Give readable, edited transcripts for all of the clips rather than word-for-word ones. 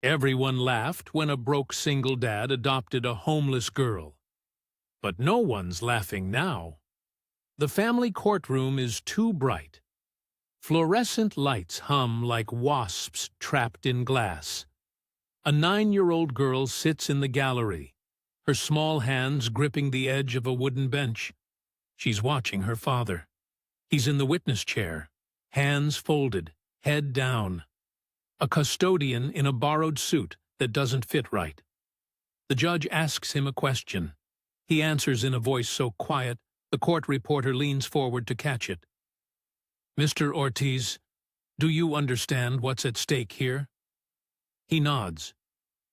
Everyone laughed when a broke single dad adopted a homeless girl. But no one's laughing now. The family courtroom is too bright. Fluorescent lights hum like wasps trapped in glass. A 9-year-old girl sits in the gallery, her small hands gripping the edge of a wooden bench. She's watching her father. He's in the witness chair, hands folded, head down. A custodian in a borrowed suit that doesn't fit right. The judge asks him a question. He answers in a voice so quiet, the court reporter leans forward to catch it. "Mr. Ortiz, do you understand what's at stake here?" He nods.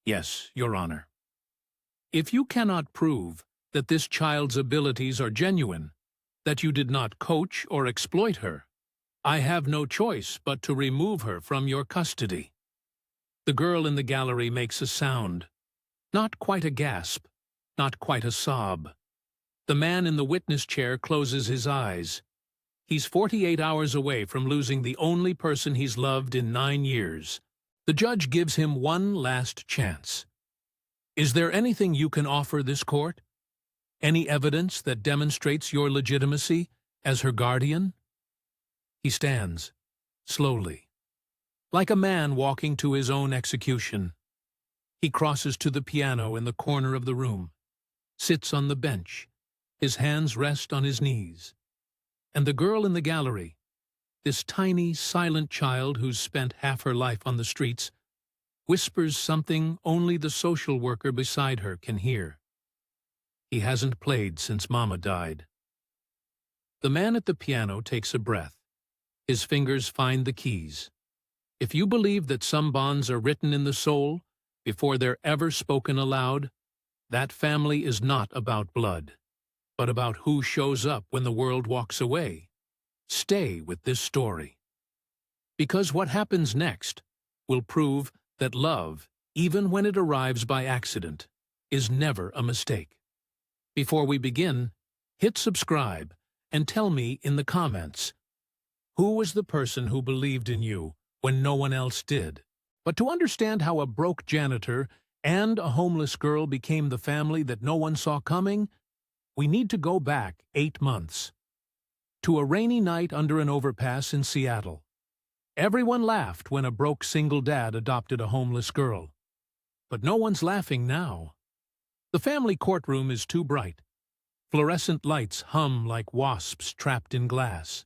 "Yes, Your Honor." "If you cannot prove that this child's abilities are genuine, that you did not coach or exploit her, I have no choice but to remove her from your custody." The girl in the gallery makes a sound. Not quite a gasp, not quite a sob. The man in the witness chair closes his eyes. He's 48 hours away from losing the only person he's loved in 9 years. The judge gives him one last chance. "Is there anything you can offer this court? Any evidence that demonstrates your legitimacy as her guardian?" He stands, slowly, like a man walking to his own execution. He crosses to the piano in the corner of the room, sits on the bench, his hands rest on his knees. And the girl in the gallery, this tiny, silent child who's spent half her life on the streets, whispers something only the social worker beside her can hear. "He hasn't played since Mama died." The man at the piano takes a breath. His fingers find the keys. If you believe that some bonds are written in the soul before they're ever spoken aloud, that family is not about blood, but about who shows up when the world walks away. Stay with this story. Because what happens next will prove that love, even when it arrives by accident, is never a mistake. Before we begin, hit subscribe and tell me in the comments, who was the person who believed in you when no one else did? But to understand how a broke janitor and a homeless girl became the family that no one saw coming, we need to go back 8 months. To a rainy night under an overpass in Seattle. Everyone laughed when a broke single dad adopted a homeless girl. But no one's laughing now. The family courtroom is too bright. Fluorescent lights hum like wasps trapped in glass.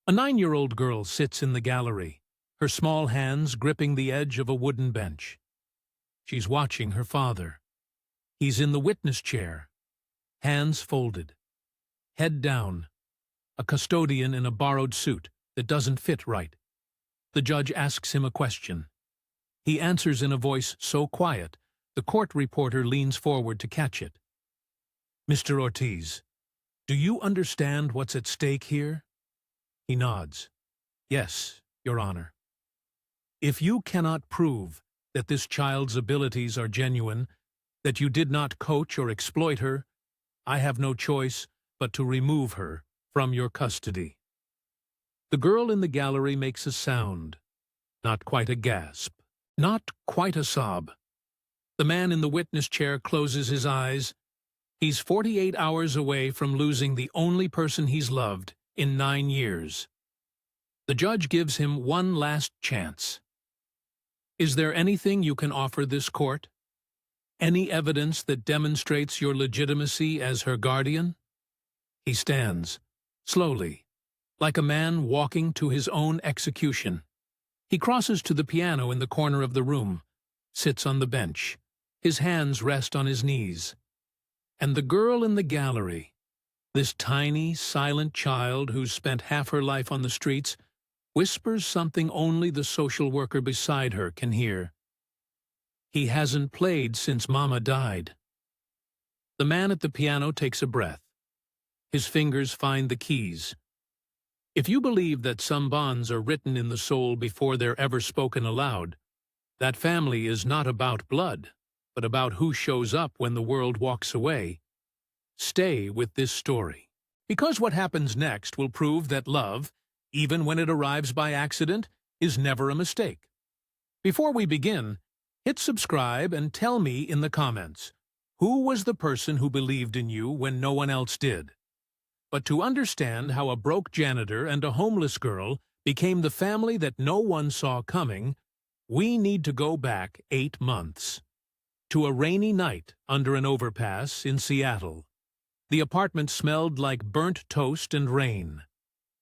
A 9-year-old girl sits in the gallery, her small hands gripping the edge of a wooden bench. She's watching her father. He's in the witness chair, hands folded, head down, a custodian in a borrowed suit that doesn't fit right. The judge asks him a question. He answers in a voice so quiet, the court reporter leans forward to catch it. "Mr. Ortiz, do you understand what's at stake here?" He nods. "Yes, Your Honor." If you cannot prove that this child's abilities are genuine, that you did not coach or exploit her, I have no choice but to remove her from your custody. The girl in the gallery makes a sound, not quite a gasp, not quite a sob. The man in the witness chair closes his eyes. He's 48 hours away from losing the only person he's loved in 9 years. The judge gives him one last chance. "Is there anything you can offer this court? Any evidence that demonstrates your legitimacy as her guardian?" He stands, slowly, like a man walking to his own execution. He crosses to the piano in the corner of the room, sits on the bench. His hands rest on his knees. And the girl in the gallery, this tiny, silent child who's spent half her life on the streets, whispers something only the social worker beside her can hear. "He hasn't played since Mama died." The man at the piano takes a breath. His fingers find the keys. If you believe that some bonds are written in the soul before they're ever spoken aloud, that family is not about blood, but about who shows up when the world walks away. Stay with this story. Because what happens next will prove that love, even when it arrives by accident, is never a mistake. Before we begin, Hit subscribe and tell me in the comments, who was the person who believed in you when no one else did? But to understand how a broke janitor and a homeless girl became the family that no one saw coming, we need to go back 8 months. To a rainy night under an overpass in Seattle. The apartment smelled like burnt toast and rain.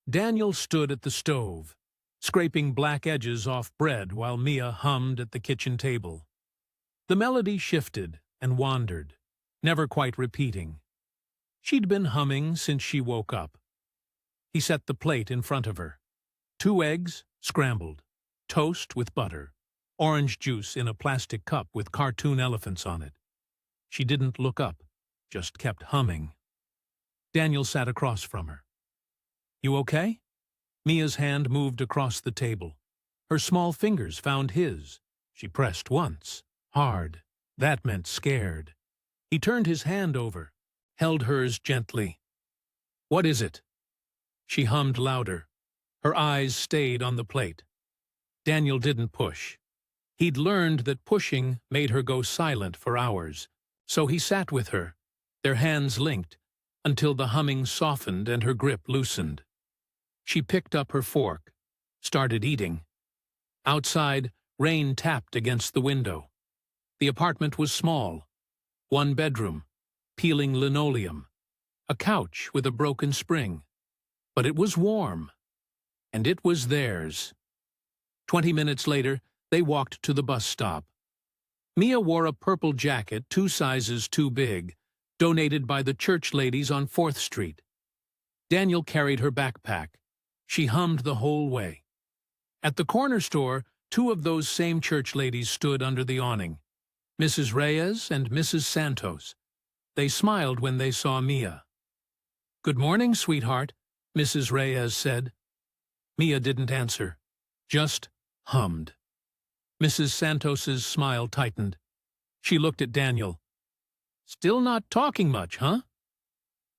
Daniel stood at the stove, scraping black edges off bread while Mia hummed at the kitchen table. The melody shifted and wandered, never quite repeating. She'd been humming since she woke up. He set the plate in front of her. 2 eggs, scrambled, toast with butter, orange juice in a plastic cup with cartoon elephants on it. She didn't look up, just kept humming. Daniel sat across from her. "You okay?" Mia's hand moved across the table. Her small fingers found his. She pressed once, hard. That meant scared. He turned his hand over, held hers gently. "What is it?" She hummed louder. Her eyes stayed on the plate. Daniel didn't push. He'd learned that pushing made her go silent for hours, so he sat with her, their hands linked, until the humming softened and her grip loosened. She picked up her fork, started eating. Outside, rain tapped against the window. The apartment was small. 1 bedroom, peeling linoleum, a couch with a broken spring. But it was warm, and it was theirs. 20 minutes later, they walked to the bus stop. Mia wore a purple jacket 2 sizes too big, donated by the church ladies on 4th Street. Daniel carried her backpack. She hummed the whole way. At the corner store, 2 of those same church ladies stood under the awning, Mrs. Reyes and Mrs. Santos. They smiled when they saw Mia. "Good morning, sweetheart," Mrs. Reyes said. Mia didn't answer, just hummed. Mrs. Santos's smile tightened. She looked at Daniel. "Still not talking much, huh?"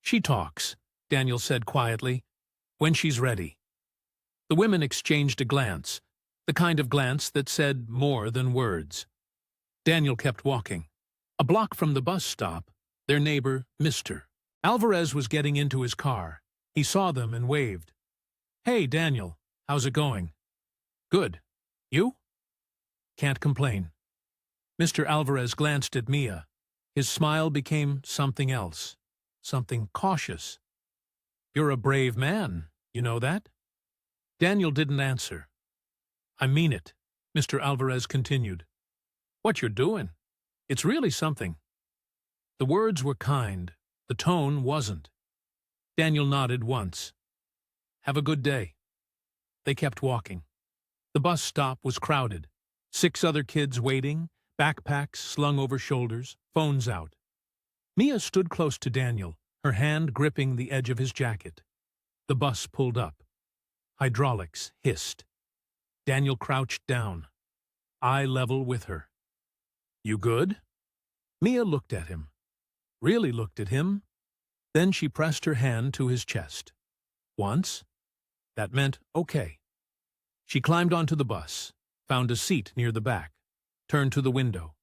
"She talks," Daniel said quietly, "when she's ready." The women exchanged a glance, the kind of glance that said more than words. Daniel kept walking. A block from the bus stop, their neighbor, Mr. Alvarez, was getting into his car. He saw them and waved. "Hey, Daniel, how's it going?" "Good. You?" "Can't complain." Mr. Alvarez glanced at Mia. His smile became something else, something cautious. "You're a brave man, you know that?" Daniel didn't answer. "I mean it," Mr. Alvarez continued. "What you're doing, it's really something." The words were kind, the tone wasn't. Daniel nodded once. "Have a good day." They kept walking. The bus stop was crowded. 6 other kids waiting, backpacks slung over shoulders, phones out. Mia stood close to Daniel, her hand gripping the edge of his jacket. The bus pulled up. Hydraulics hissed. Daniel crouched down, eye level with her. "You good?" Mia looked at him. Really looked at him. Then she pressed her hand to his chest. Once. That meant okay. She climbed onto the bus, found a seat near the back, turned to the window.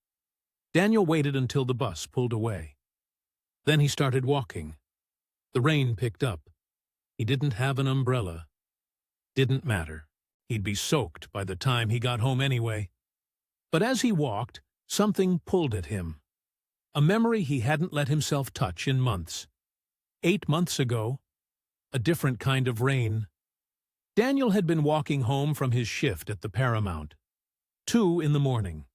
Daniel waited until the bus pulled away. Then he started walking. The rain picked up. He didn't have an umbrella. Didn't matter. He'd be soaked by the time he got home anyway. But as he walked, something pulled at him. A memory he hadn't let himself touch in months. 8 months ago, a different kind of rain. Daniel had been walking home from his shift at the Paramount. 2 in the morning.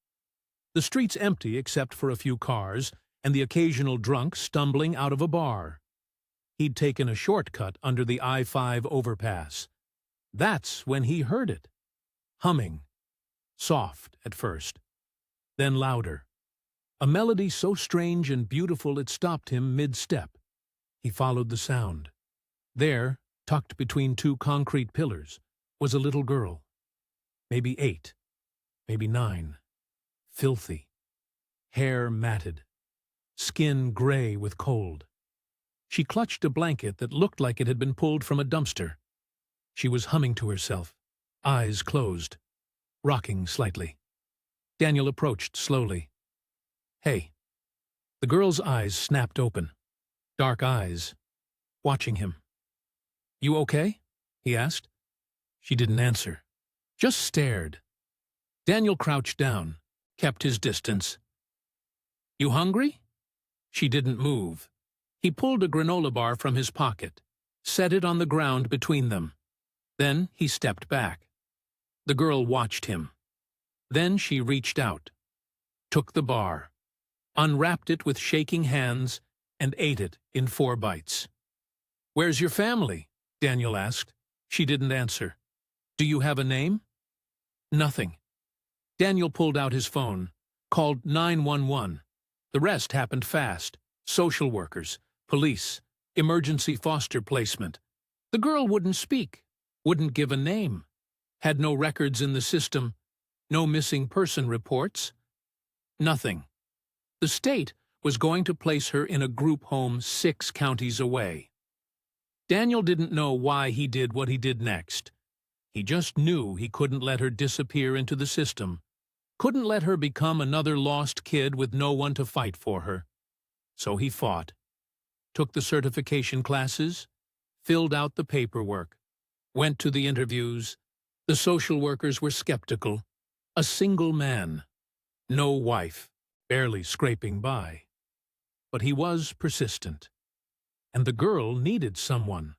The streets empty except for a few cars and the occasional drunk stumbling out of a bar. He'd taken a shortcut under the I-5 overpass. That's when he heard it. Humming. Soft at first. Then louder. A melody so strange and beautiful it stopped him mid-step. He followed the sound. There, tucked between 2 concrete pillars, was a little girl. Maybe 8. Maybe 9. Filthy. Hair matted. Skin gray with cold. She clutched a blanket that looked like it had been pulled from a dumpster. She was humming to herself, eyes closed, rocking slightly. Daniel approached slowly. "Hey." The girl's eyes snapped open. Dark eyes, watching him. "You okay?" he asked. She didn't answer, just stared. Daniel crouched down, kept his distance. "You hungry?" She didn't move. He pulled a granola bar from his pocket, set it on the ground between them. Then he stepped back. The girl watched him. Then she reached out, took the bar, unwrapped it with shaking hands, and ate it in 4 bites. "Where's your family?" Daniel asked. She didn't answer. "Do you have a name?" "Nothing." Daniel pulled out his phone, called 911. The rest happened fast. Social workers, police, emergency foster placement. The girl wouldn't speak, wouldn't give a name, had no records in the system, no missing person reports. Nothing. The state was going to place her in a group home 6 counties away. Daniel didn't know why he did what he did next. He just knew he couldn't let her disappear into the system, couldn't let her become another lost kid with no one to fight for her. So he fought, took the certification classes, filled out the paperwork, went to the interviews. The social workers were skeptical. A single man, no wife, barely scraping by. But he was persistent. And the girl needed someone.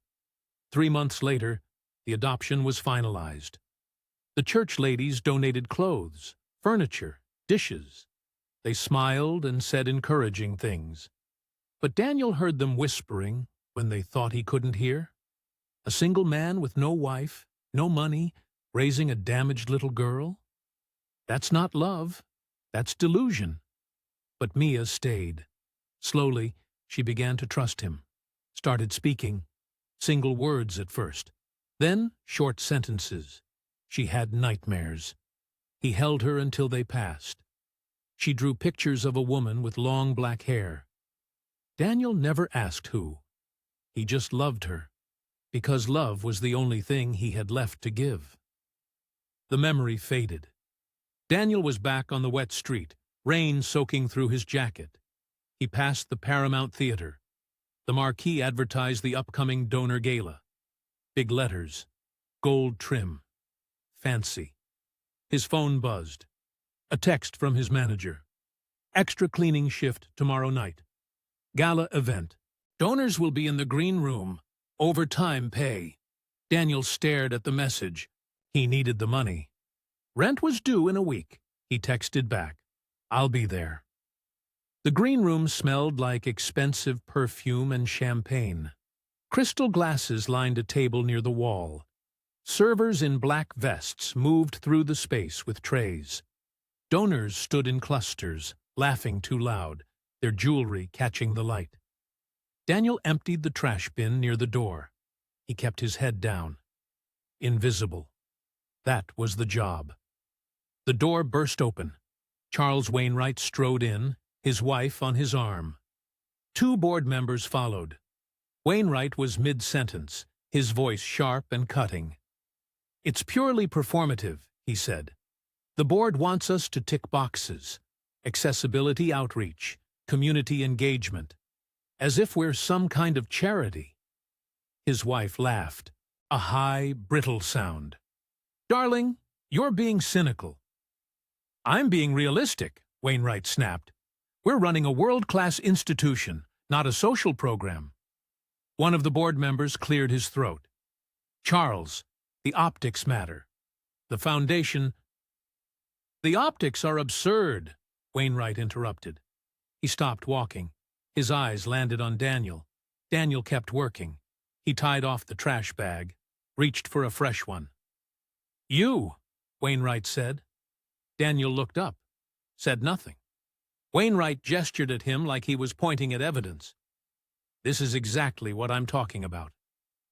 3 months later, the adoption was finalized. The church ladies donated clothes, furniture, dishes. They smiled and said encouraging things. But Daniel heard them whispering when they thought he couldn't hear. A single man with no wife, no money, raising a damaged little girl? That's not love. That's delusion. But Mia stayed. Slowly, she began to trust him. Started speaking. Single words at first. Then short sentences. She had nightmares. He held her until they passed. She drew pictures of a woman with long black hair. Daniel never asked who. He just loved her, because love was the only thing he had left to give. The memory faded. Daniel was back on the wet street, rain soaking through his jacket. He passed the Paramount Theater. The marquee advertised the upcoming donor gala. Big letters, gold trim, fancy. His phone buzzed. A text from his manager. "Extra cleaning shift tomorrow night. Gala event. Donors will be in the green room. Overtime pay." Daniel stared at the message. He needed the money. Rent was due in a week. He texted back, "I'll be there." The green room smelled like expensive perfume and champagne. Crystal glasses lined a table near the wall. Servers in black vests moved through the space with trays. Donors stood in clusters, laughing too loud, their jewelry catching the light. Daniel emptied the trash bin near the door. He kept his head down. Invisible. That was the job. The door burst open. Charles Wainwright strode in, his wife on his arm. 2 board members followed. Wainwright was mid-sentence, his voice sharp and cutting. "It's purely performative," he said. "The board wants us to tick boxes. Accessibility outreach, community engagement. As if we're some kind of charity." His wife laughed, a high, brittle sound. "Darling, you're being cynical." "I'm being realistic," Wainwright snapped. "We're running a world-class institution, not a social program." One of the board members cleared his throat. "Charles, the optics matter. The foundation—" "The optics are absurd," Wainwright interrupted. He stopped walking. His eyes landed on Daniel. Daniel kept working. He tied off the trash bag, reached for a fresh one. "You," Wainwright said. Daniel looked up, said nothing. Wainwright gestured at him like he was pointing at evidence. "This is exactly what I'm talking about.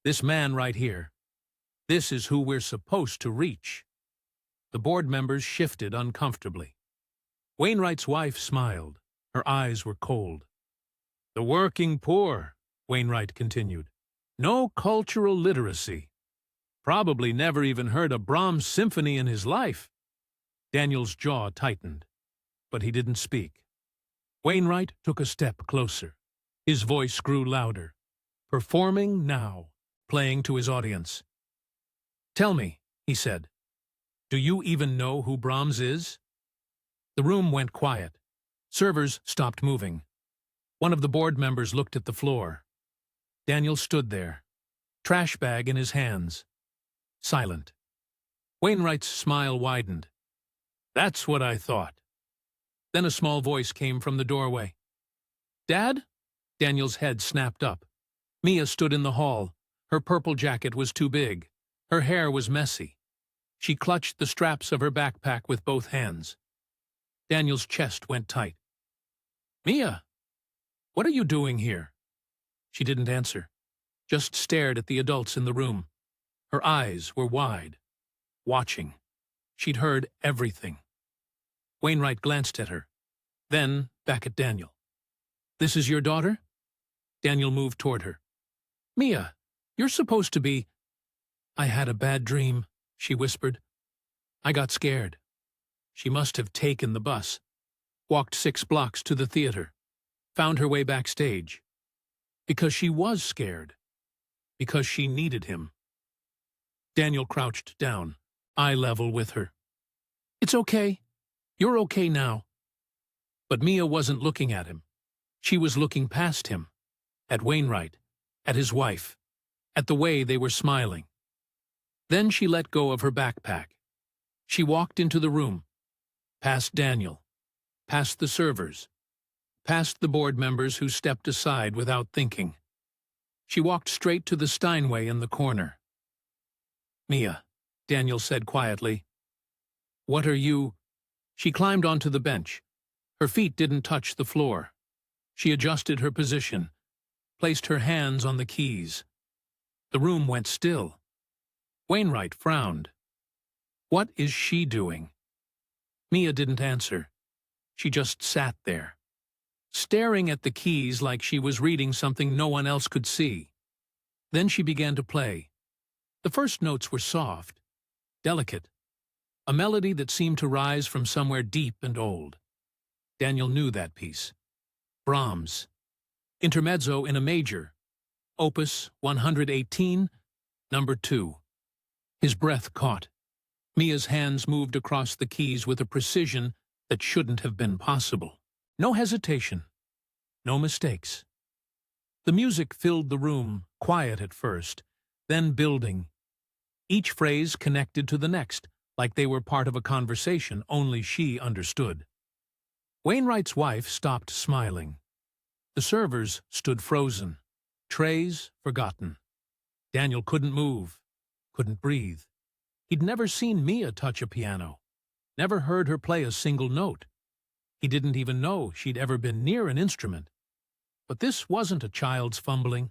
This man right here. This is who we're supposed to reach." The board members shifted uncomfortably. Wainwright's wife smiled. Her eyes were cold. "The working poor," Wainwright continued. "No cultural literacy. Probably never even heard a Brahms symphony in his life. Daniel's jaw tightened, but he didn't speak. Wainwright took a step closer. His voice grew louder. Performing now, playing to his audience. "Tell me," he said, "do you even know who Brahms is?" The room went quiet. Servers stopped moving. One of the board members looked at the floor. Daniel stood there, trash bag in his hands, silent. Wainwright's smile widened. "That's what I thought." Then a small voice came from the doorway. "Dad?" Daniel's head snapped up. Mia stood in the hall. Her purple jacket was too big. Her hair was messy. She clutched the straps of her backpack with both hands. Daniel's chest went tight. "Mia, what are you doing here?" She didn't answer, just stared at the adults in the room. Her eyes were wide, watching. She'd heard everything. Wainwright glanced at her, then back at Daniel. "This is your daughter?" Daniel moved toward her. "Mia, you're supposed to be—" "I had a bad dream," she whispered. "I got scared. She must have taken the bus, walked 6 blocks to the theater, found her way backstage. Because she was scared. Because she needed him." Daniel crouched down, eye level with her. "It's okay. You're okay now." But Mia wasn't looking at him. She was looking past him, at Wainwright, at his wife, at the way they were smiling. Then she let go of her backpack. She walked into the room, past Daniel, past the servers, past the board members who stepped aside without thinking. She walked straight to the Steinway in the corner. "Mia," Daniel said quietly, "what are you—" She climbed onto the bench. Her feet didn't touch the floor. She adjusted her position, placed her hands on the keys. The room went still. Wainwright frowned. What is she doing? Mia didn't answer. She just sat there, staring at the keys like she was reading something no one else could see. Then she began to play. The first notes were soft, delicate, a melody that seemed to rise from somewhere deep and old. Daniel knew that piece. Brahms. Intermezzo in a major. Opus 118, number 2. His breath caught. Mia's hands moved across the keys with a precision that shouldn't have been possible. No hesitation. No mistakes. The music filled the room, quiet at first, then building. Each phrase connected to the next, like they were part of a conversation only she understood. Wainwright's wife stopped smiling. The servers stood frozen, trays forgotten. Daniel couldn't move, couldn't breathe. He'd never seen Mia touch a piano, never heard her play a single note. He didn't even know she'd ever been near an instrument. But this wasn't a child's fumbling.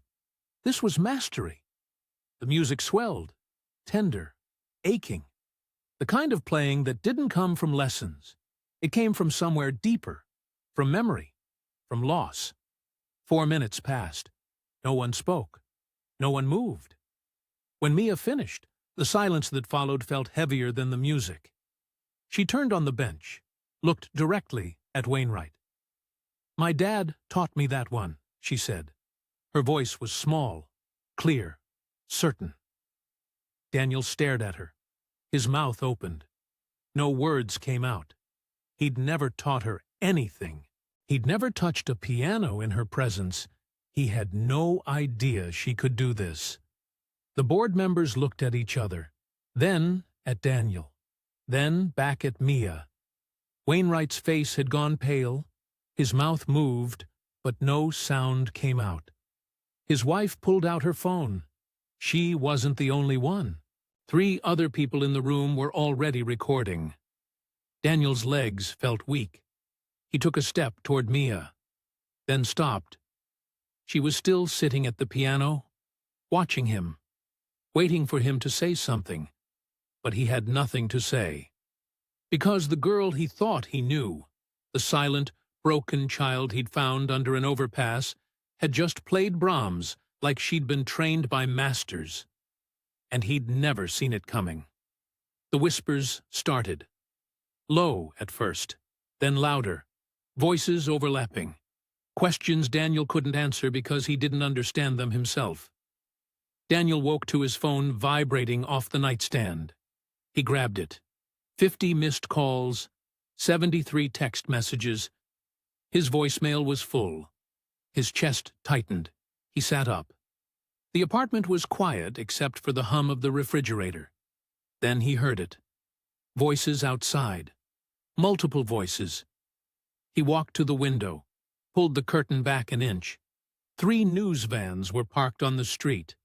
This was mastery. The music swelled, tender, aching. The kind of playing that didn't come from lessons. It came from somewhere deeper, from memory, from loss. 4 minutes passed. No one spoke. No one moved. When Mia finished, the silence that followed felt heavier than the music. She turned on the bench, looked directly at Wainwright. "My dad taught me that one," she said. Her voice was small, clear, certain. Daniel stared at her. His mouth opened. No words came out. He'd never taught her anything. He'd never touched a piano in her presence. He had no idea she could do this. The board members looked at each other, then at Daniel, then back at Mia. Wainwright's face had gone pale. His mouth moved, but no sound came out. His wife pulled out her phone. She wasn't the only one. 3 other people in the room were already recording. Daniel's legs felt weak. He took a step toward Mia, then stopped. She was still sitting at the piano, watching him, waiting for him to say something, but he had nothing to say. Because the girl he thought he knew, the silent, broken child he'd found under an overpass, had just played Brahms like she'd been trained by masters. And he'd never seen it coming. The whispers started. Low at first, then louder, voices overlapping. Questions Daniel couldn't answer because he didn't understand them himself. Daniel woke to his phone vibrating off the nightstand. He grabbed it. 50 missed calls, 73 text messages. His voicemail was full. His chest tightened. He sat up. The apartment was quiet except for the hum of the refrigerator. Then he heard it. Voices outside. Multiple voices. He walked to the window, pulled the curtain back an inch. 3 news vans were parked on the street.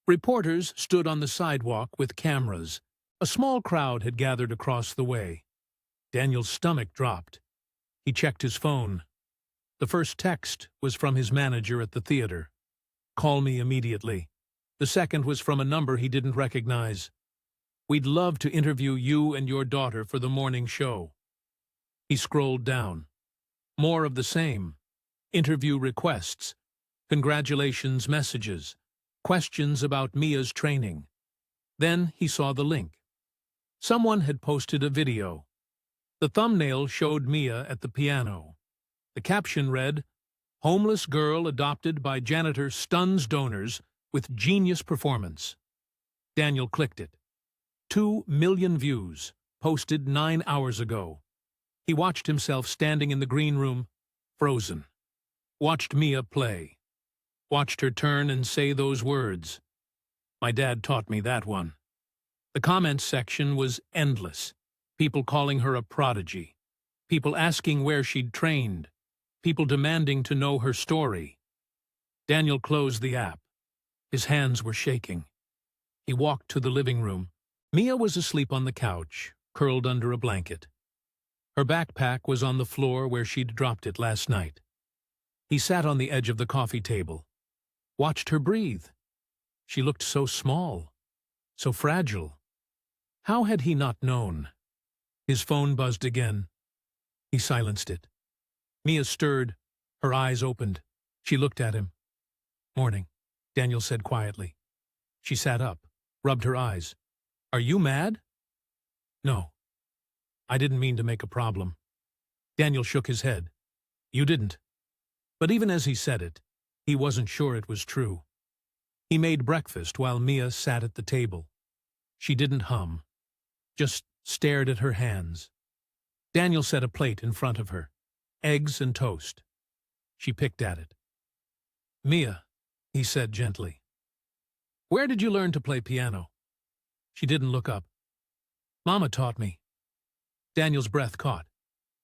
Reporters stood on the sidewalk with cameras. A small crowd had gathered across the way. Daniel's stomach dropped. He checked his phone. The first text was from his manager at the theater. "Call me immediately." The second was from a number he didn't recognize. "We'd love to interview you and your daughter for the morning show." He scrolled down. More of the same. Interview requests, congratulations messages, questions about Mia's training. Then he saw the link. Someone had posted a video. The thumbnail showed Mia at the piano. The caption read, "Homeless girl adopted by janitor stuns donors with genius performance." Daniel clicked it. 2 million views, posted 9 hours ago. He watched himself standing in the green room, frozen. Watched Mia play. Watched her turn and say those words. My dad taught me that one. The comments section was endless. People calling her a prodigy. People asking where she'd trained. People demanding to know her story. Daniel closed the app. His hands were shaking. He walked to the living room. Mia was asleep on the couch, curled under a blanket. Her backpack was on the floor where she'd dropped it last night. He sat on the edge of the coffee table. Watched her breathe. She looked so small, so fragile. How had he not known? His phone buzzed again. He silenced it. Mia stirred. Her eyes opened. She looked at him. "Morning," Daniel said quietly. She sat up, rubbed her eyes. "Are you mad?" "No. I didn't mean to make a problem." Daniel shook his head. "You didn't." But even as he said it, he wasn't sure it was true. He made breakfast while Mia sat at the table. She didn't hum, just stared at her hands. Daniel set a plate in front of her, eggs and toast. She picked at it. "Mia," he said gently, "where did you learn to play piano?" She didn't look up. "Mama taught me." Daniel's breath caught.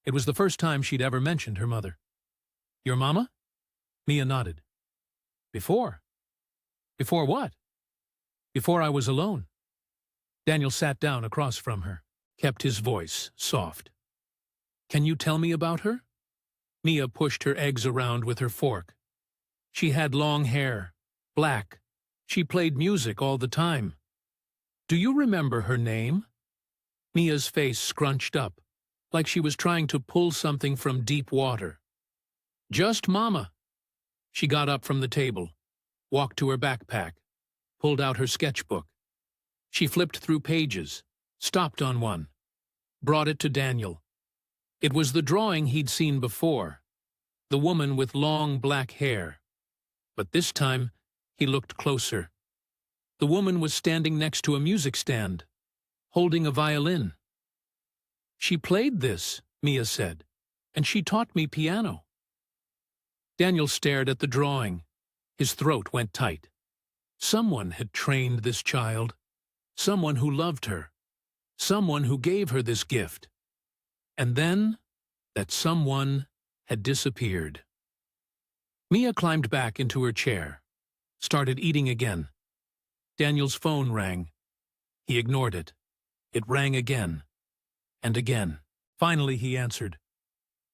It was the first time she'd ever mentioned her mother. "Your mama?" Mia nodded. "Before?" "Before what?" "Before I was alone." Daniel sat down across from her, kept his voice soft. "Can you tell me about her?" Mia pushed her eggs around with her fork. "She had long hair, black. She played music all the time." "Do you remember her name?" Mia's face scrunched up, like she was trying to pull something from deep water. "Just Mama." She got up from the table, walked to her backpack, pulled out her sketchbook. She flipped through pages, stopped on one, brought it to Daniel. It was the drawing he'd seen before, the woman with long black hair. But this time, he looked closer. The woman was standing next to a music stand, holding a violin. "She played this," Mia said, "and she taught me piano." Daniel stared at the drawing. His throat went tight. Someone had trained this child. Someone who loved her. Someone who gave her this gift. And then, that someone had disappeared. Mia climbed back into her chair, started eating again. Daniel's phone rang. He ignored it. It rang again, and again. Finally, he answered.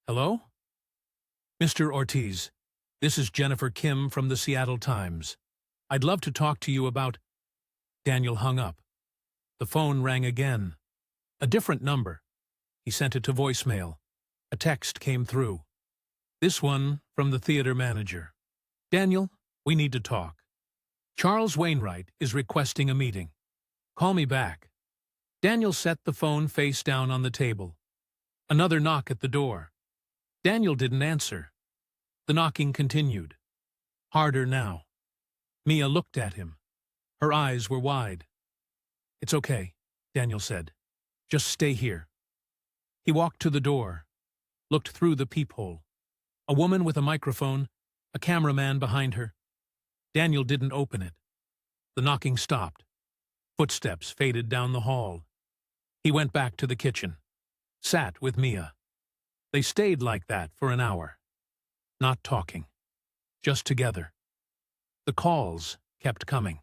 "Hello? Mr. Ortiz, this is Jennifer Kim from the Seattle Times. I'd love to talk to you about—" Daniel hung up. The phone rang again. A different number. He sent it to voicemail. A text came through. This one from the theater manager. "Daniel, we need to talk. Charles Wainwright is requesting a meeting. Call me back." Daniel set the phone face down on the table. Another knock at the door. Daniel didn't answer. The knocking continued. Harder now. Mia looked at him. Her eyes were wide. "It's okay," Daniel said. "Just stay here." He walked to the door, looked through the peephole. A woman with a microphone, a cameraman behind her. Daniel didn't open it. The knocking stopped. Footsteps faded down the hall. He went back to the kitchen, sat with Mia. They stayed like that for an hour, not talking, just together. The calls kept coming.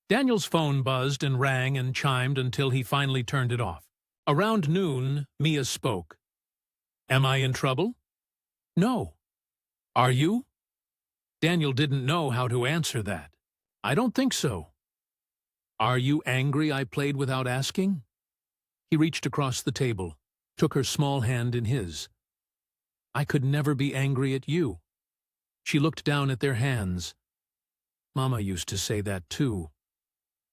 Daniel's phone buzzed and rang and chimed until he finally turned it off. Around noon, Mia spoke. "Am I in trouble?" "No." "Are you?" Daniel didn't know how to answer that. "I don't think so." "Are you angry I played without asking?" He reached across the table, took her small hand in his. "I could never be angry at you." She looked down at their hands. "Mama used to say that too."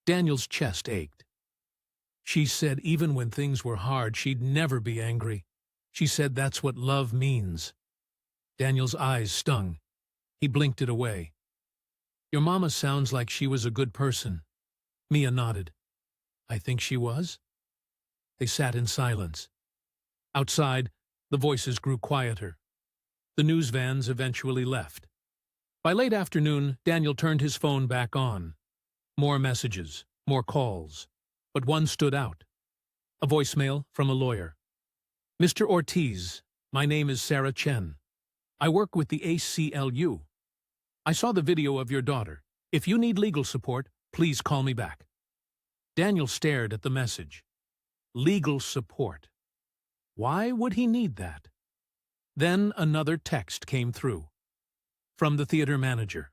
Daniel's chest ached. She said even when things were hard, she'd never be angry. She said that's what love means. Daniel's eyes stung. He blinked it away. "Your mama sounds like she was a good person." Mia nodded. "I think she was." They sat in silence. Outside, the voices grew quieter. The news vans eventually left. By late afternoon, Daniel turned his phone back on. More messages, more calls. But one stood out. A voicemail from a lawyer. "Mr. Ortiz, my name is Sarah Chen. I work with the ACLU. I saw the video of your daughter. If you need legal support, please call me back." Daniel stared at the message. Legal support. Why would he need that? Then another text came through. From the theater manager.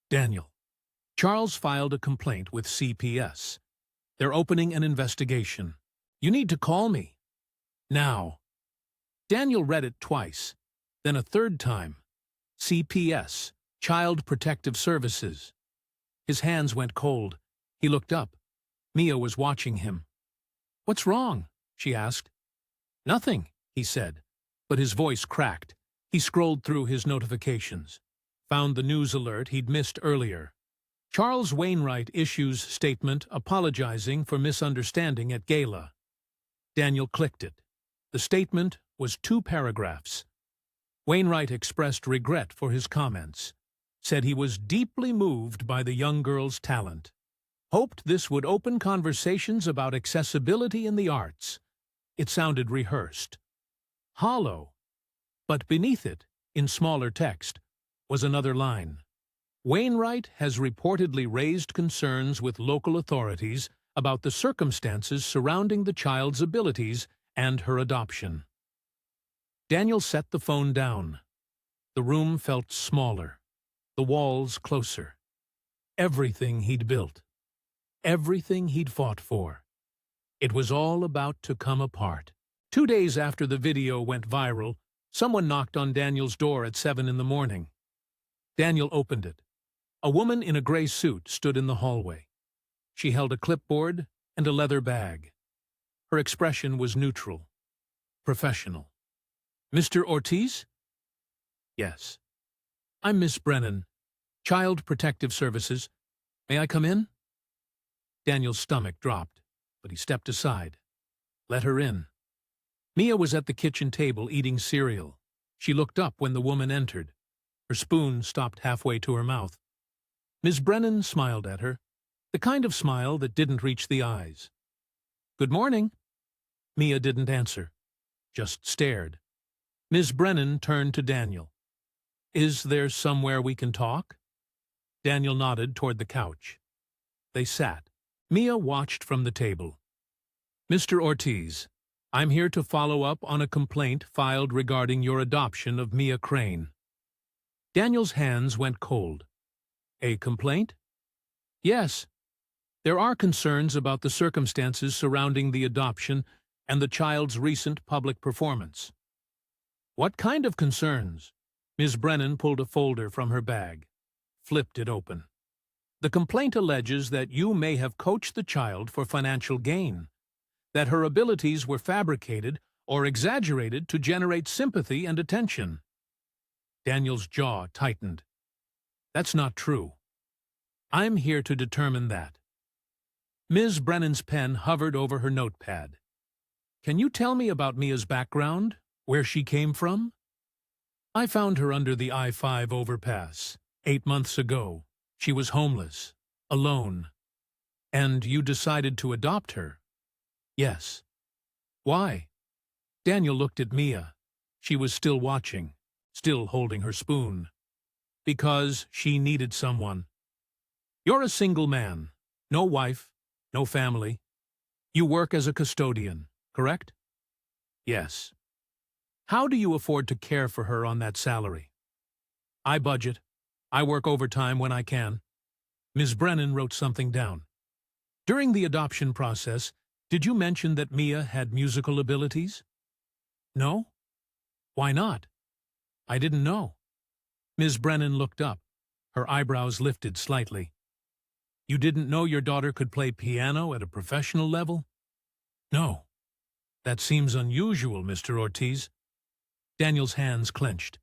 "Daniel, Charles filed a complaint with CPS. They're opening an investigation. You need to call me. Now." Daniel read it twice, then a third time. CPS, Child Protective Services. His hands went cold. He looked up. Mia was watching him. "What's wrong?" she asked. "Nothing," he said, but his voice cracked. He scrolled through his notifications, found the news alert he'd missed earlier. Charles Wainwright issues statement apologizing for misunderstanding at gala. Daniel clicked it. The statement was 2 paragraphs. Wainwright expressed regret for his comments, said he was deeply moved by the young girl's talent, hoped this would open conversations about accessibility in the arts. It sounded rehearsed, hollow, but beneath it, in smaller text, was another line. Wainwright has reportedly raised concerns with local authorities about the circumstances surrounding the child's abilities and her adoption. Daniel set the phone down. The room felt smaller, the walls closer. Everything he'd built, everything he'd fought for. It was all about to come apart. 2 days after the video went viral, someone knocked on Daniel's door at 7 in the morning. Daniel opened it. A woman in a gray suit stood in the hallway. She held a clipboard and a leather bag. Her expression was neutral, professional. "Mr. Ortiz?" "Yes." "I'm Miss Brennan, Child Protective Services. May I come in?" Daniel's stomach dropped, but he stepped aside. Let her in. Mia was at the kitchen table eating cereal. She looked up when the woman entered. Her spoon stopped halfway to her mouth. Ms. Brennan smiled at her, the kind of smile that didn't reach the eyes. "Good morning." Mia didn't answer, just stared. Ms. Brennan turned to Daniel. "Is there somewhere we can talk?" Daniel nodded toward the couch. They sat. Mia watched from the table. "Mr. Ortiz, I'm here to follow up on a complaint filed regarding your adoption of Mia Crane." Daniel's hands went cold. "A complaint?" "Yes. There are concerns about the circumstances surrounding the adoption and the child's recent public performance." "What kind of concerns?" Ms. Brennan pulled a folder from her bag, flipped it open. "The complaint alleges that you may have coached the child for financial gain, that her abilities were fabricated or exaggerated to generate sympathy and attention. Daniel's jaw tightened. That's not true. I'm here to determine that. Ms. Brennan's pen hovered over her notepad. Can you tell me about Mia's background? Where she came from? I found her under the I-5 overpass 8 months ago. She was homeless, alone. And you decided to adopt her? Yes. Why? Daniel looked at Mia. She was still watching, still holding her spoon. Because she needed someone. You're a single man. No wife, no family. You work as a custodian, correct? Yes. How do you afford to care for her on that salary? I budget. I work overtime when I can. Ms. Brennan wrote something down. During the adoption process, did you mention that Mia had musical abilities? No? Why not? I didn't know. Ms. Brennan looked up. Her eyebrows lifted slightly. You didn't know your daughter could play piano at a professional level? No. That seems unusual, Mr. Ortiz. Daniel's hands clenched.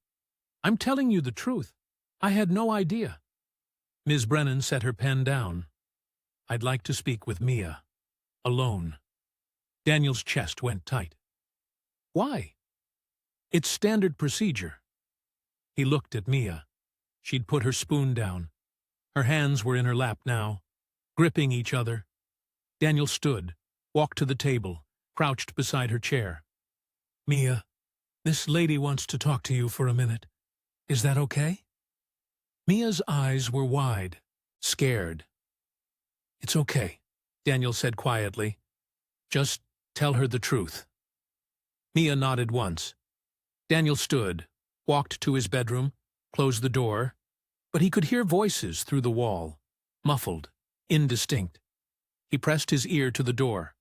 I'm telling you the truth. I had no idea. Ms. Brennan set her pen down. I'd like to speak with Mia. Alone. Daniel's chest went tight. Why? It's standard procedure. He looked at Mia. She'd put her spoon down. Her hands were in her lap now, gripping each other. Daniel stood, walked to the table, crouched beside her chair. Mia, this lady wants to talk to you for a minute. Is that okay? Mia's eyes were wide, scared. It's okay, Daniel said quietly. Just tell her the truth. Mia nodded once. Daniel stood, walked to his bedroom, closed the door, but he could hear voices through the wall, muffled, indistinct. He pressed his ear to the door.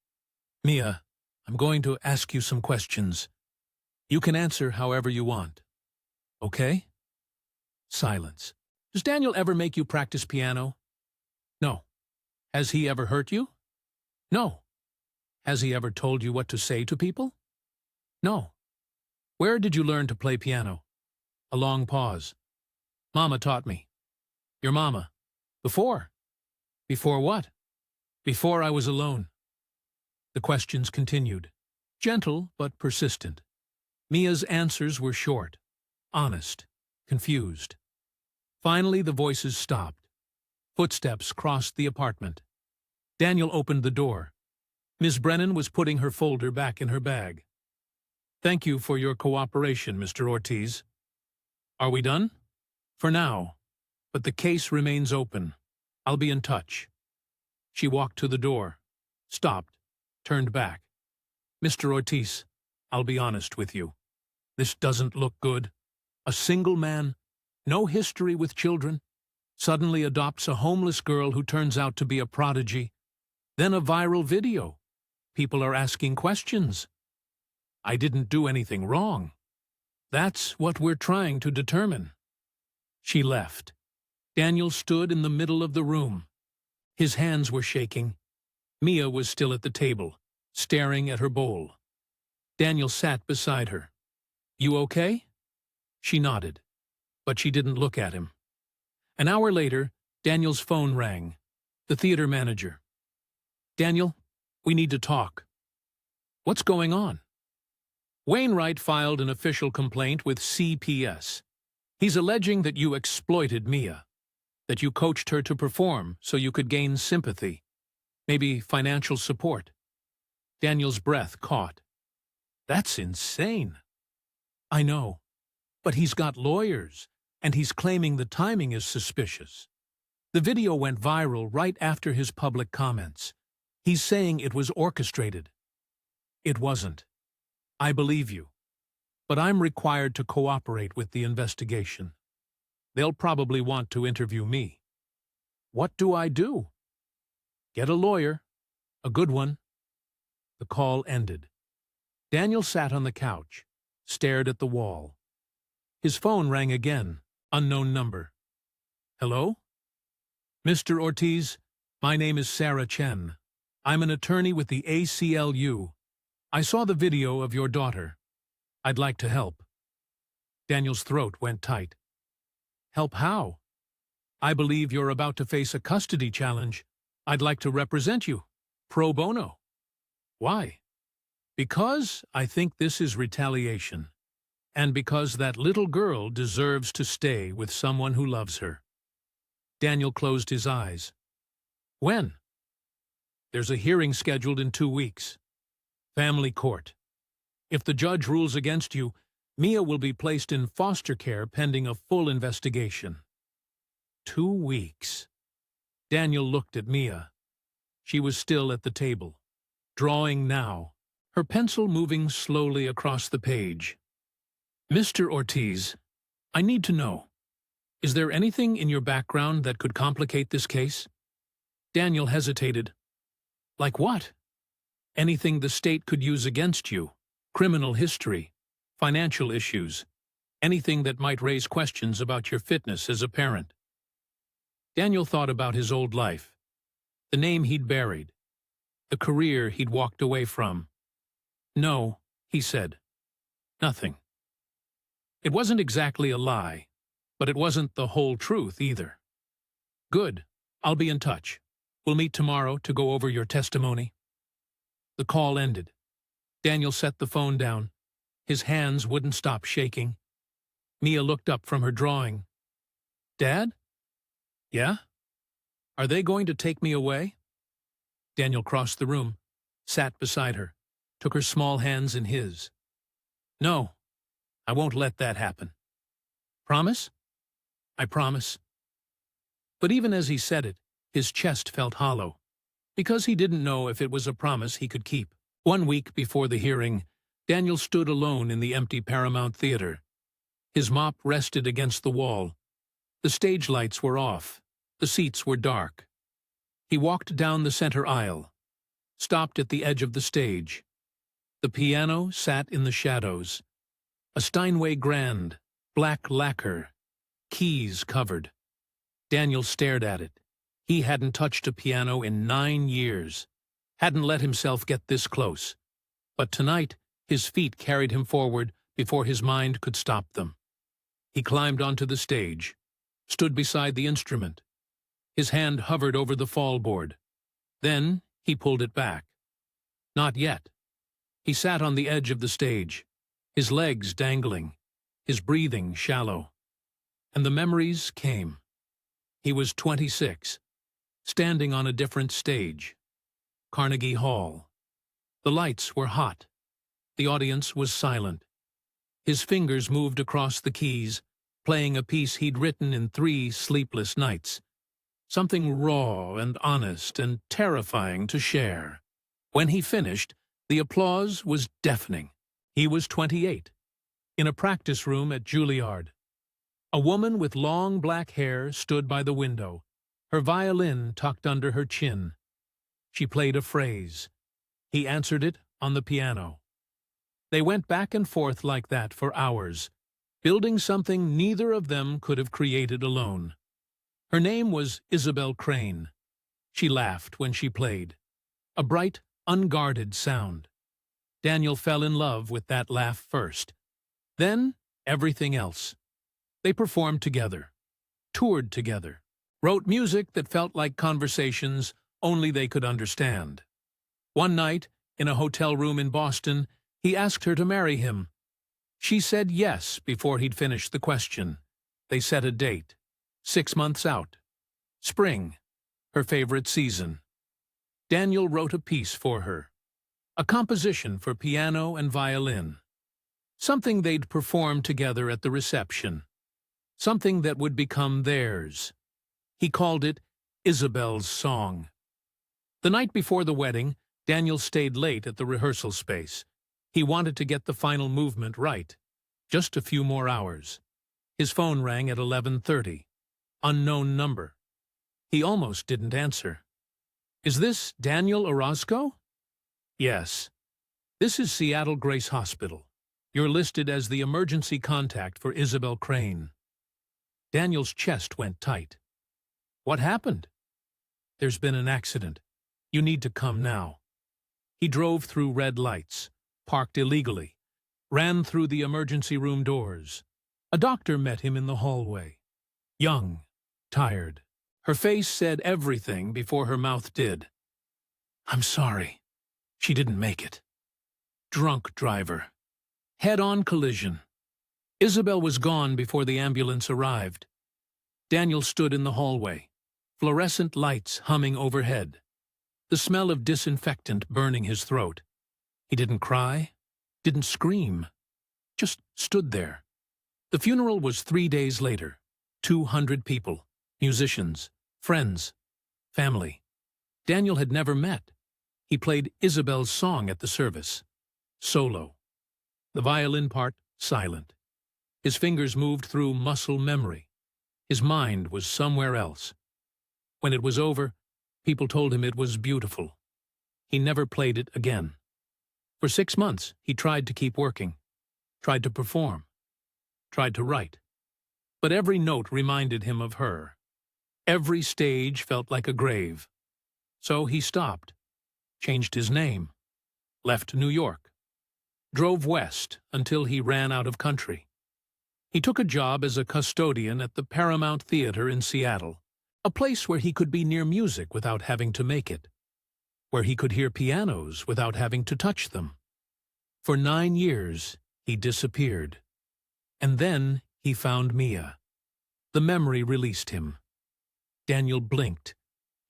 Mia, I'm going to ask you some questions. You can answer however you want. Okay? Silence. Does Daniel ever make you practice piano? No. Has he ever hurt you? No. Has he ever told you what to say to people? No. Where did you learn to play piano? A long pause. Mama taught me. Your mama? Before? Before what? Before I was alone. The questions continued, gentle but persistent. Mia's answers were short, honest, confused. Finally, the voices stopped. Footsteps crossed the apartment. Daniel opened the door. Ms. Brennan was putting her folder back in her bag. Thank you for your cooperation, Mr. Ortiz. Are we done? For now. But the case remains open. I'll be in touch. She walked to the door, stopped, turned back. Mr. Ortiz, I'll be honest with you. This doesn't look good. A single man, no history with children, suddenly adopts a homeless girl who turns out to be a prodigy. Then a viral video. People are asking questions. I didn't do anything wrong. That's what we're trying to determine. She left. Daniel stood in the middle of the room. His hands were shaking. Mia was still at the table, staring at her bowl. Daniel sat beside her. You okay? She nodded, but she didn't look at him. An hour later, Daniel's phone rang. The theater manager. Daniel, we need to talk. What's going on? Wainwright filed an official complaint with CPS. He's alleging that you exploited Mia, that you coached her to perform so you could gain sympathy, maybe financial support. Daniel's breath caught. That's insane. I know, but he's got lawyers, and he's claiming the timing is suspicious. The video went viral right after his public comments. He's saying it was orchestrated. It wasn't. I believe you, but I'm required to cooperate with the investigation. They'll probably want to interview me. What do I do? Get a lawyer, a good one. The call ended. Daniel sat on the couch, stared at the wall. His phone rang again, unknown number. Hello? Mr. Ortiz, my name is Sarah Chen. I'm an attorney with the ACLU. I saw the video of your daughter. I'd like to help. Daniel's throat went tight. Help how? I believe you're about to face a custody challenge. I'd like to represent you. Pro bono. Why? Because I think this is retaliation. And because that little girl deserves to stay with someone who loves her. Daniel closed his eyes. When? There's a hearing scheduled in 2 weeks. Family court. If the judge rules against you, Mia will be placed in foster care pending a full investigation. 2 weeks. Daniel looked at Mia. She was still at the table, drawing now, her pencil moving slowly across the page. Mr. Ortiz, I need to know, is there anything in your background that could complicate this case? Daniel hesitated. Like what? Anything the state could use against you, criminal history, financial issues, anything that might raise questions about your fitness as a parent. Daniel thought about his old life, the name he'd buried, the career he'd walked away from. No, he said, nothing. It wasn't exactly a lie, but it wasn't the whole truth either. Good, I'll be in touch. We'll meet tomorrow to go over your testimony. The call ended. Daniel set the phone down. His hands wouldn't stop shaking. Mia looked up from her drawing. Dad? Yeah? Are they going to take me away? Daniel crossed the room, sat beside her, took her small hands in his. No, I won't let that happen. Promise? I promise. But even as he said it, his chest felt hollow, because he didn't know if it was a promise he could keep. 1 week before the hearing, Daniel stood alone in the empty Paramount Theater. His mop rested against the wall. The stage lights were off. The seats were dark. He walked down the center aisle, stopped at the edge of the stage. The piano sat in the shadows. A Steinway grand, black lacquer, keys covered. Daniel stared at it. He hadn't touched a piano in 9 years, hadn't let himself get this close. But tonight, his feet carried him forward before his mind could stop them. He climbed onto the stage, stood beside the instrument. His hand hovered over the fallboard. Then he pulled it back. Not yet. He sat on the edge of the stage, his legs dangling, his breathing shallow. And the memories came. He was 26, standing on a different stage. Carnegie Hall. The lights were hot. The audience was silent. His fingers moved across the keys, playing a piece he'd written in 3 sleepless nights. Something raw and honest and terrifying to share. When he finished, the applause was deafening. He was 28, in a practice room at Juilliard. A woman with long black hair stood by the window, her violin tucked under her chin. She played a phrase. He answered it on the piano. They went back and forth like that for hours, building something neither of them could have created alone. Her name was Isabel Crane. She laughed when she played. A bright, unguarded sound. Daniel fell in love with that laugh first. Then, everything else. They performed together, toured together, wrote music that felt like conversations only they could understand. One night, in a hotel room in Boston, he asked her to marry him. She said yes before he'd finished the question. They set a date. 6 months out. Spring, her favorite season. Daniel wrote a piece for her. A composition for piano and violin. Something they'd perform together at the reception. Something that would become theirs. He called it Isabel's Song. The night before the wedding, Daniel stayed late at the rehearsal space. He wanted to get the final movement right. Just a few more hours. His phone rang at 11:30. Unknown number. He almost didn't answer. Is this Daniel Orozco? Yes. This is Seattle Grace Hospital. You're listed as the emergency contact for Isabel Crane. Daniel's chest went tight. What happened? There's been an accident. You need to come now. He drove through red lights, parked illegally, ran through the emergency room doors. A doctor met him in the hallway. Young, tired. Her face said everything before her mouth did. "I'm sorry. She didn't make it." Drunk driver. Head-on collision. Isabel was gone before the ambulance arrived. Daniel stood in the hallway, fluorescent lights humming overhead, the smell of disinfectant burning his throat. He didn't cry, didn't scream, just stood there. The funeral was 3 days later. 200 people, musicians, friends, family. Daniel had never met. He played Isabel's song at the service. Solo. The violin part, silent. His fingers moved through muscle memory. His mind was somewhere else. When it was over, people told him it was beautiful. He never played it again. For 6 months, he tried to keep working, tried to perform, tried to write. But every note reminded him of her. Every stage felt like a grave. So he stopped, changed his name, left New York, drove west until he ran out of country. He took a job as a custodian at the Paramount Theater in Seattle, a place where he could be near music without having to make it, where he could hear pianos without having to touch them. For 9 years, he disappeared. And then he found Mia. The memory released him. Daniel blinked.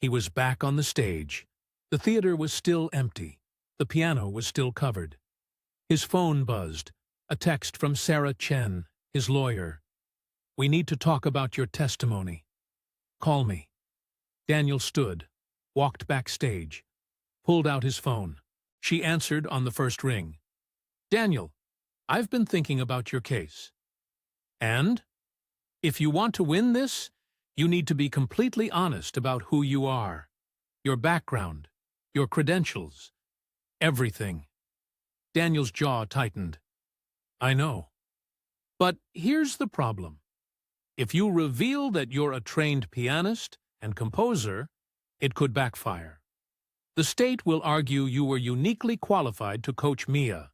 He was back on the stage. The theater was still empty. The piano was still covered. His phone buzzed. A text from Sarah Chen, his lawyer. "We need to talk about your testimony. Call me." Daniel stood, walked backstage, pulled out his phone. She answered on the first ring. "Daniel, I've been thinking about your case. And? If you want to win this, you need to be completely honest about who you are, your background, your credentials, everything." Daniel's jaw tightened. "I know. But here's the problem. If you reveal that you're a trained pianist and composer, it could backfire. The state will argue you were uniquely qualified to coach Mia,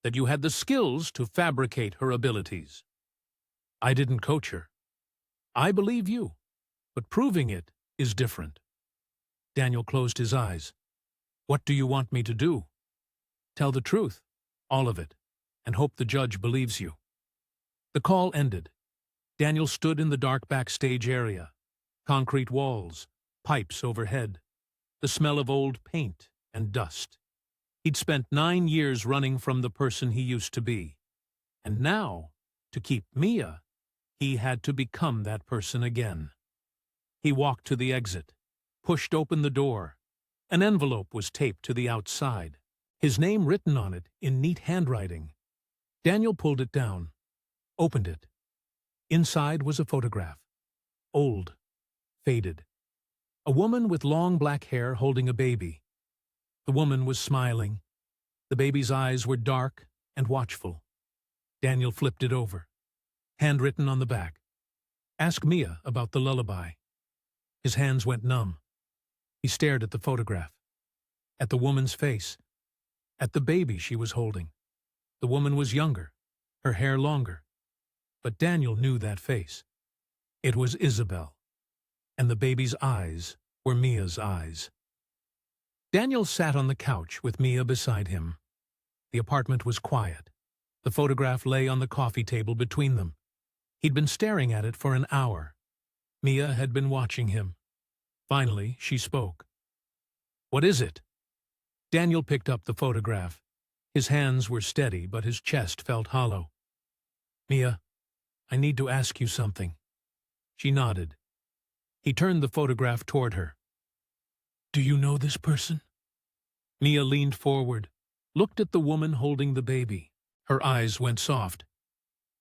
that you had the skills to fabricate her abilities. I didn't coach her. I believe you, but proving it is different." Daniel closed his eyes. "What do you want me to do?" "Tell the truth, all of it, and hope the judge believes you." The call ended. Daniel stood in the dark backstage area. Concrete walls, pipes overhead, the smell of old paint and dust. He'd spent 9 years running from the person he used to be. And now, to keep Mia, he had to become that person again. He walked to the exit, pushed open the door. An envelope was taped to the outside, his name written on it in neat handwriting. Daniel pulled it down, opened it. Inside was a photograph. Old, faded. A woman with long black hair holding a baby. The woman was smiling. The baby's eyes were dark and watchful. Daniel flipped it over. Handwritten on the back. "Ask Mia about the lullaby." His hands went numb. He stared at the photograph, at the woman's face, at the baby she was holding. The woman was younger, her hair longer. But Daniel knew that face. It was Isabel, and the baby's eyes were Mia's eyes. Daniel sat on the couch with Mia beside him. The apartment was quiet. The photograph lay on the coffee table between them. He'd been staring at it for an hour. Mia had been watching him. Finally, she spoke. "What is it?" Daniel picked up the photograph. His hands were steady, but his chest felt hollow. "Mia, I need to ask you something." She nodded. He turned the photograph toward her. "Do you know this person?" Mia leaned forward, looked at the woman holding the baby. Her eyes went soft.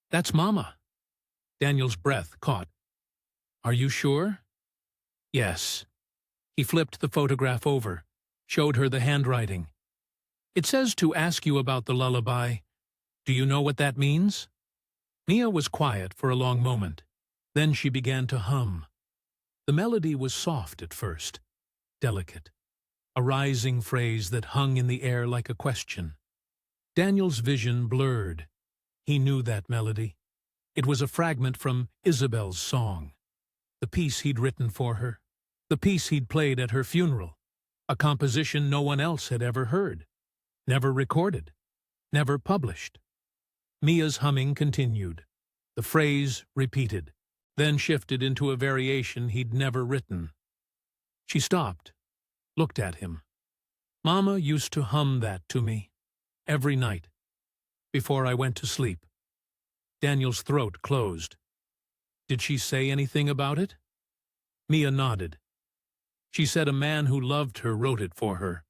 "That's Mama." Daniel's breath caught. "Are you sure?" "Yes." He flipped the photograph over, showed her the handwriting. "It says to ask you about the lullaby. Do you know what that means?" Mia was quiet for a long moment. Then she began to hum. The melody was soft at first, delicate, a rising phrase that hung in the air like a question. Daniel's vision blurred. He knew that melody. It was a fragment from Isabel's song, the piece he'd written for her, the piece he'd played at her funeral, a composition no one else had ever heard, never recorded, never published. Mia's humming continued. The phrase repeated, then shifted into a variation he'd never written. She stopped, looked at him. Mama used to hum that to me, every night, before I went to sleep. Daniel's throat closed. Did she say anything about it? Mia nodded. She said a man who loved her wrote it for her,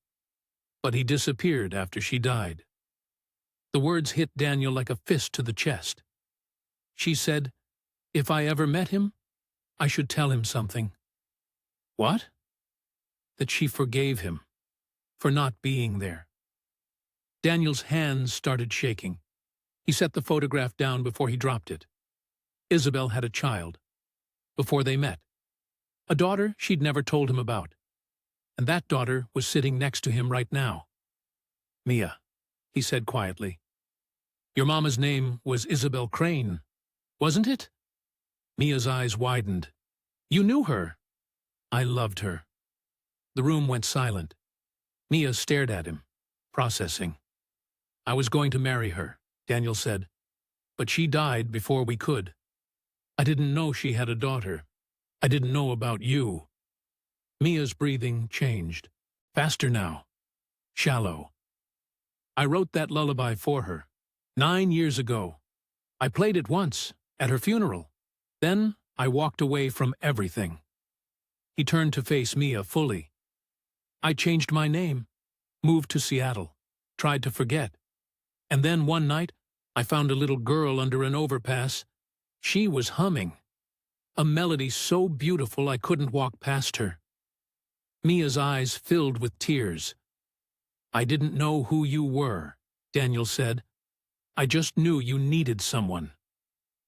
but he disappeared after she died. The words hit Daniel like a fist to the chest. She said, if I ever met him, I should tell him something. What? That she forgave him for not being there. Daniel's hands started shaking. He set the photograph down before he dropped it. Isabel had a child, before they met. A daughter she'd never told him about. And that daughter was sitting next to him right now. Mia, he said quietly. Your mama's name was Isabel Crane, wasn't it? Mia's eyes widened. You knew her. I loved her. The room went silent. Mia stared at him, processing. I was going to marry her, Daniel said, but she died before we could. I didn't know she had a daughter. I didn't know about you. Mia's breathing changed. Faster now. Shallow. I wrote that lullaby for her, 9 years ago. I played it once, at her funeral. Then I walked away from everything. He turned to face Mia fully. I changed my name, moved to Seattle, tried to forget. And then one night, I found a little girl under an overpass. She was humming. A melody so beautiful I couldn't walk past her. Mia's eyes filled with tears. I didn't know who you were, Daniel said. I just knew you needed someone.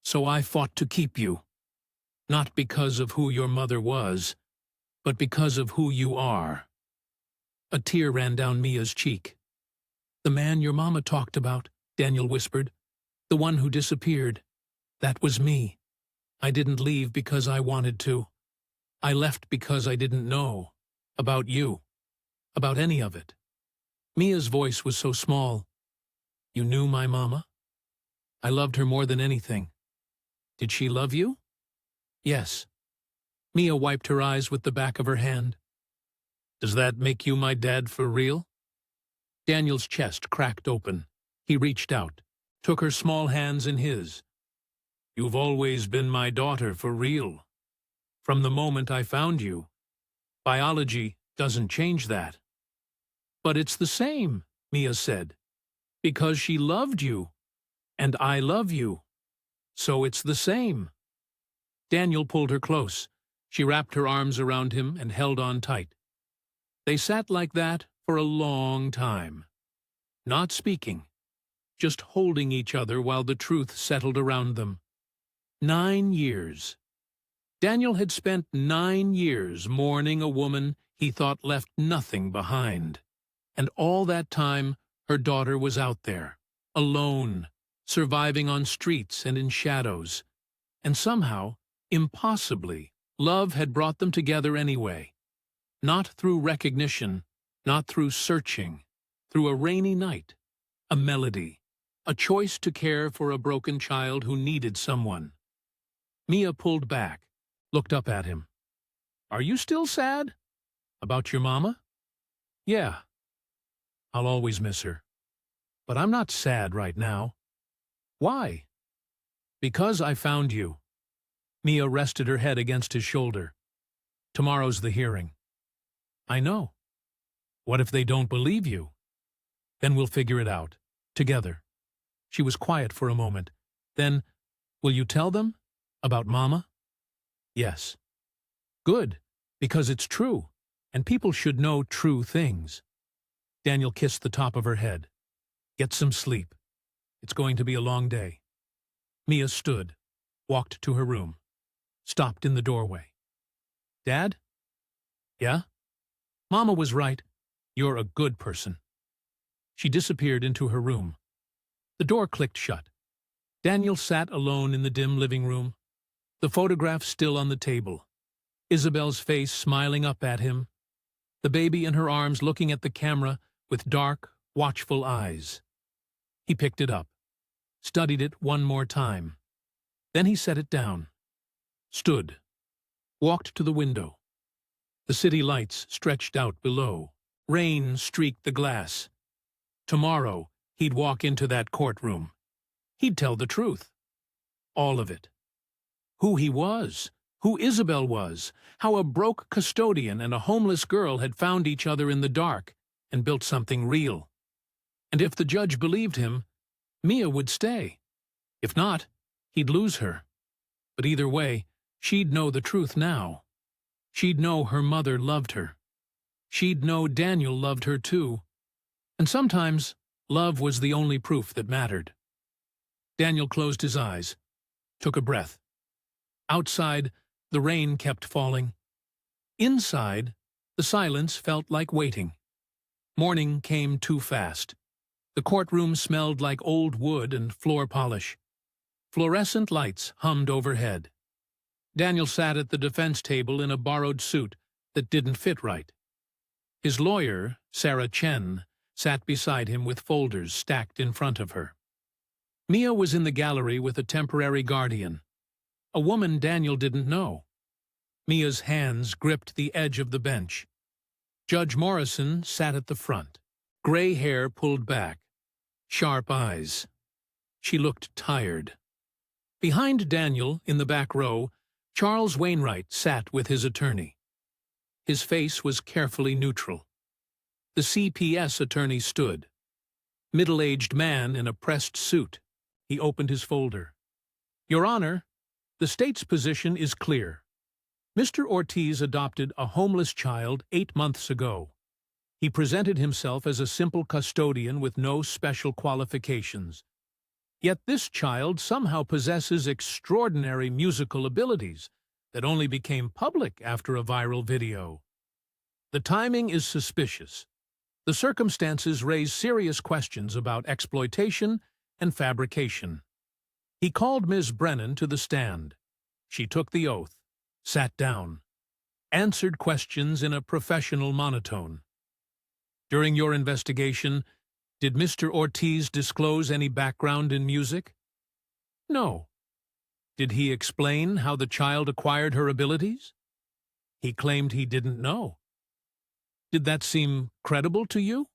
So I fought to keep you. Not because of who your mother was, but because of who you are. A tear ran down Mia's cheek. The man your mama talked about, Daniel whispered. The one who disappeared. That was me. I didn't leave because I wanted to. I left because I didn't know. About you. About any of it. Mia's voice was so small. You knew my mama? I loved her more than anything. Did she love you? Yes. Mia wiped her eyes with the back of her hand. Does that make you my dad for real? Daniel's chest cracked open. He reached out, took her small hands in his. You've always been my daughter for real. From the moment I found you. Biology doesn't change that. But it's the same, Mia said. Because she loved you. And I love you. So it's the same. Daniel pulled her close. She wrapped her arms around him and held on tight. They sat like that for a long time. Not speaking. Just holding each other while the truth settled around them. 9 years. Daniel had spent 9 years mourning a woman he thought left nothing behind. And all that time, her daughter was out there, alone, surviving on streets and in shadows. And somehow, impossibly, love had brought them together anyway. Not through recognition, not through searching, through a rainy night, a melody, a choice to care for a broken child who needed someone. Mia pulled back, looked up at him. Are you still sad? About your mama? Yeah. I'll always miss her. But I'm not sad right now. Why? Because I found you. Mia rested her head against his shoulder. Tomorrow's the hearing. I know. What if they don't believe you? Then we'll figure it out, together. She was quiet for a moment. Then, will you tell them? About Mama? Yes. Good, because it's true, and people should know true things. Daniel kissed the top of her head. Get some sleep. It's going to be a long day. Mia stood, walked to her room, stopped in the doorway. Dad? Yeah? Mama was right. You're a good person. She disappeared into her room, The door clicked shut. Daniel sat alone in the dim living room, the photograph still on the table, Isabel's face smiling up at him, the baby in her arms looking at the camera with dark, watchful eyes. He picked it up, studied it one more time. Then he set it down, stood, walked to the window. The city lights stretched out below. Rain streaked the glass. Tomorrow, he'd walk into that courtroom. He'd tell the truth. All of it. Who he was, who Isabel was, how a broke custodian and a homeless girl had found each other in the dark and built something real. And if the judge believed him, Mia would stay. If not, he'd lose her. But either way, she'd know the truth now. She'd know her mother loved her. She'd know Daniel loved her too. And sometimes, love was the only proof that mattered. Daniel closed his eyes, took a breath. Outside, the rain kept falling. Inside, the silence felt like waiting. Morning came too fast. The courtroom smelled like old wood and floor polish. Fluorescent lights hummed overhead. Daniel sat at the defense table in a borrowed suit that didn't fit right. His lawyer, Sarah Chen, sat beside him with folders stacked in front of her. Mia was in the gallery with a temporary guardian, a woman Daniel didn't know. Mia's hands gripped the edge of the bench. Judge Morrison sat at the front, gray hair pulled back, sharp eyes. She looked tired. Behind Daniel, in the back row, Charles Wainwright sat with his attorney. His face was carefully neutral. The CPS attorney stood. Middle-aged man in a pressed suit. He opened his folder. Your Honor, the state's position is clear. Mr. Ortiz adopted a homeless child 8 months ago. He presented himself as a simple custodian with no special qualifications. Yet this child somehow possesses extraordinary musical abilities that only became public after a viral video. The timing is suspicious. The circumstances raise serious questions about exploitation and fabrication. He called Ms. Brennan to the stand. She took the oath, sat down, answered questions in a professional monotone. During your investigation, did Mr. Ortiz disclose any background in music? No. Did he explain how the child acquired her abilities? He claimed he didn't know. Did that seem credible to you?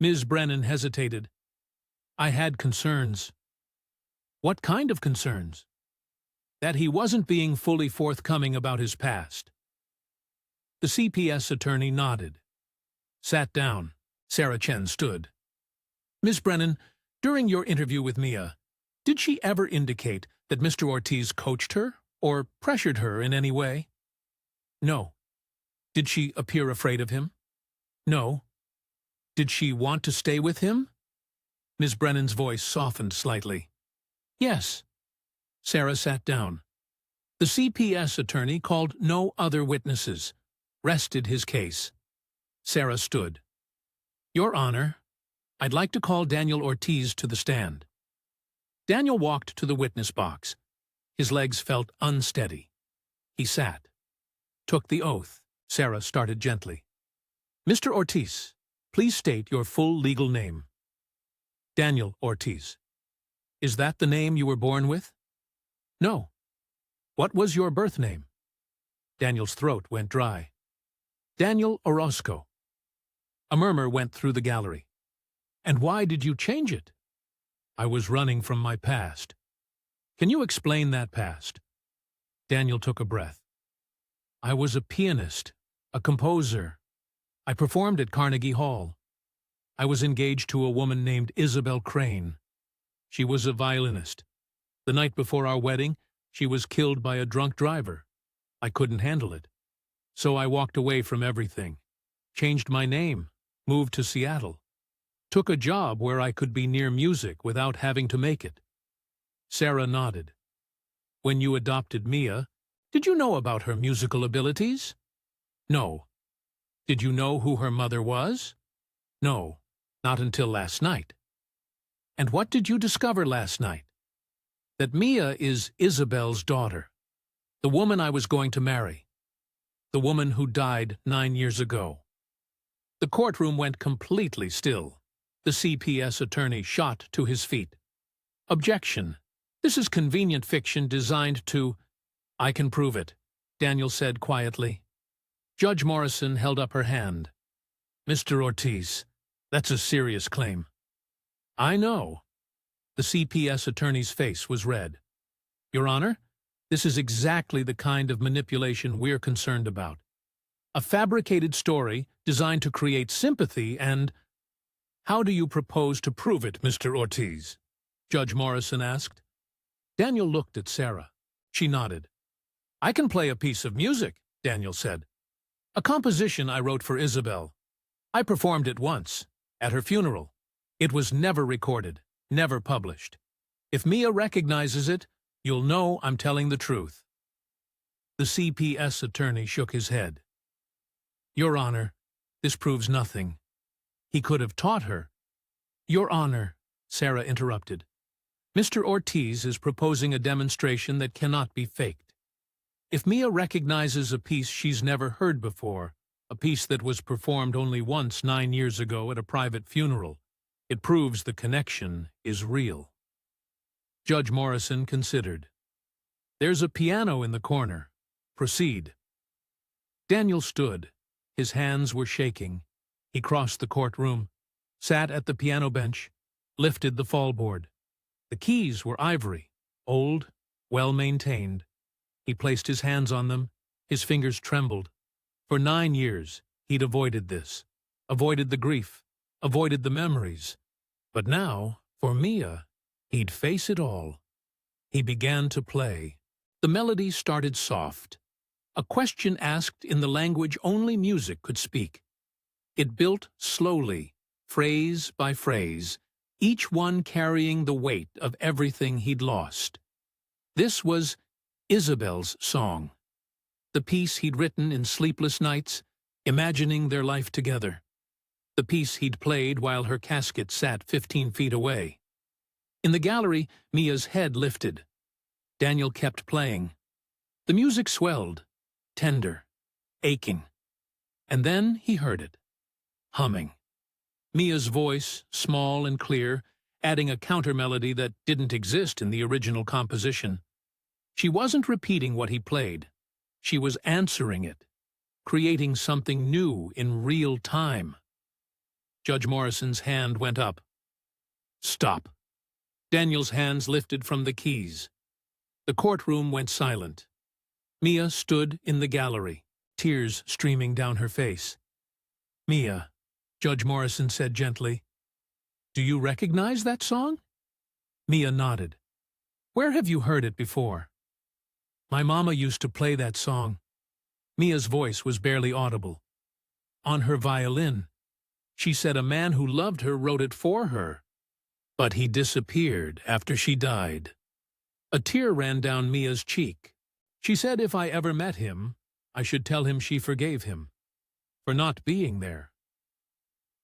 Ms. Brennan hesitated. I had concerns. What kind of concerns? That he wasn't being fully forthcoming about his past. The CPS attorney nodded. Sat down. Sarah Chen stood. Ms. Brennan, during your interview with Mia, did she ever indicate that Mr. Ortiz coached her or pressured her in any way? No. Did she appear afraid of him? No. Did she want to stay with him? Ms. Brennan's voice softened slightly. Yes. Sarah sat down. The CPS attorney called no other witnesses, rested his case. Sarah stood. Your Honor, I'd like to call Daniel Ortiz to the stand. Daniel walked to the witness box. His legs felt unsteady. He sat, took the oath. Sarah started gently. Mr. Ortiz, please state your full legal name. Daniel Ortiz. Is that the name you were born with? No. What was your birth name? Daniel's throat went dry. Daniel Orozco. A murmur went through the gallery. And why did you change it? I was running from my past. Can you explain that past? Daniel took a breath. I was a pianist, a composer. I performed at Carnegie Hall. I was engaged to a woman named Isabel Crane. She was a violinist. The night before our wedding, she was killed by a drunk driver. I couldn't handle it. So I walked away from everything, changed my name, moved to Seattle, took a job where I could be near music without having to make it. Sarah nodded. When you adopted Mia, did you know about her musical abilities? No. Did you know who her mother was? No, not until last night. And what did you discover last night? That Mia is Isabel's daughter, the woman I was going to marry, the woman who died 9 years ago. The courtroom went completely still. The CPS attorney shot to his feet. Objection. This is convenient fiction designed to— I can prove it, Daniel said quietly. Judge Morrison held up her hand. Mr. Ortiz, that's a serious claim. I know. The CPS attorney's face was red. Your Honor, this is exactly the kind of manipulation we're concerned about. A fabricated story designed to create sympathy and— How do you propose to prove it, Mr. Ortiz? Judge Morrison asked. Daniel looked at Sarah. She nodded. I can play a piece of music, Daniel said. A composition I wrote for Isabel. I performed it once, at her funeral. It was never recorded, never published. If Mia recognizes it, you'll know I'm telling the truth. The CPS attorney shook his head. Your Honor, this proves nothing. He could have taught her. Your Honor, Sarah interrupted. Mr. Ortiz is proposing a demonstration that cannot be faked. If Mia recognizes a piece she's never heard before, a piece that was performed only once 9 years ago at a private funeral, it proves the connection is real. Judge Morrison considered. There's a piano in the corner. Proceed. Daniel stood. His hands were shaking. He crossed the courtroom, sat at the piano bench, lifted the fallboard. The keys were ivory, old, well-maintained. He placed his hands on them. His fingers trembled. For 9 years, he'd avoided this, avoided the grief, avoided the memories. But now, for Mia, he'd face it all. He began to play. The melody started soft. A question asked in the language only music could speak. It built slowly, phrase by phrase, each one carrying the weight of everything he'd lost. This was Isabel's song, the piece he'd written in sleepless nights, imagining their life together, the piece he'd played while her casket sat 15 feet away. In the gallery, Mia's head lifted. Daniel kept playing. The music swelled, tender, aching. And then he heard it, humming. Mia's voice, small and clear, adding a counter-melody that didn't exist in the original composition. She wasn't repeating what he played. She was answering it, creating something new in real time. Judge Morrison's hand went up. Stop. Daniel's hands lifted from the keys. The courtroom went silent. Mia stood in the gallery, tears streaming down her face. Mia, Judge Morrison said gently, do you recognize that song? Mia nodded. Where have you heard it before? My mama used to play that song. Mia's voice was barely audible. On her violin. She said a man who loved her wrote it for her. But he disappeared after she died. A tear ran down Mia's cheek. She said if I ever met him, I should tell him she forgave him for not being there.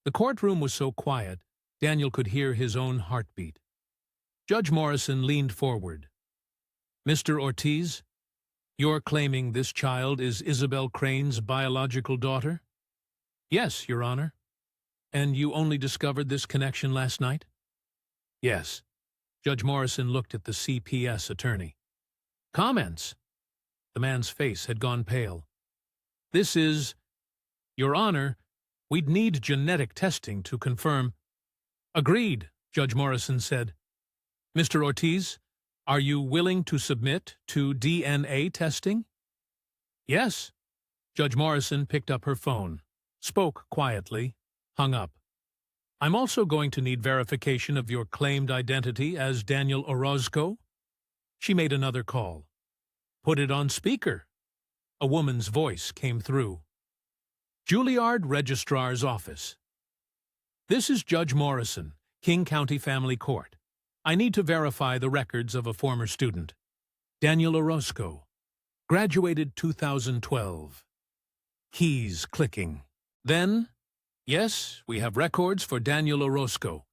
The courtroom was so quiet, Daniel could hear his own heartbeat. Judge Morrison leaned forward. Mr. Ortiz, you're claiming this child is Isabel Crane's biological daughter? Yes, Your Honor. And you only discovered this connection last night? Yes. Judge Morrison looked at the CPS attorney. Comments? The man's face had gone pale. This is— Your Honor, we'd need genetic testing to confirm— Agreed, Judge Morrison said. Mr. Ortiz, are you willing to submit to DNA testing? Yes. Judge Morrison picked up her phone, spoke quietly, hung up. I'm also going to need verification of your claimed identity as Daniel Orozco. She made another call. Put it on speaker. A woman's voice came through. Juilliard Registrar's Office. This is Judge Morrison, King County Family Court. I need to verify the records of a former student. Daniel Orozco. Graduated 2012. Keys clicking. Then, yes, we have records for Daniel Orozco.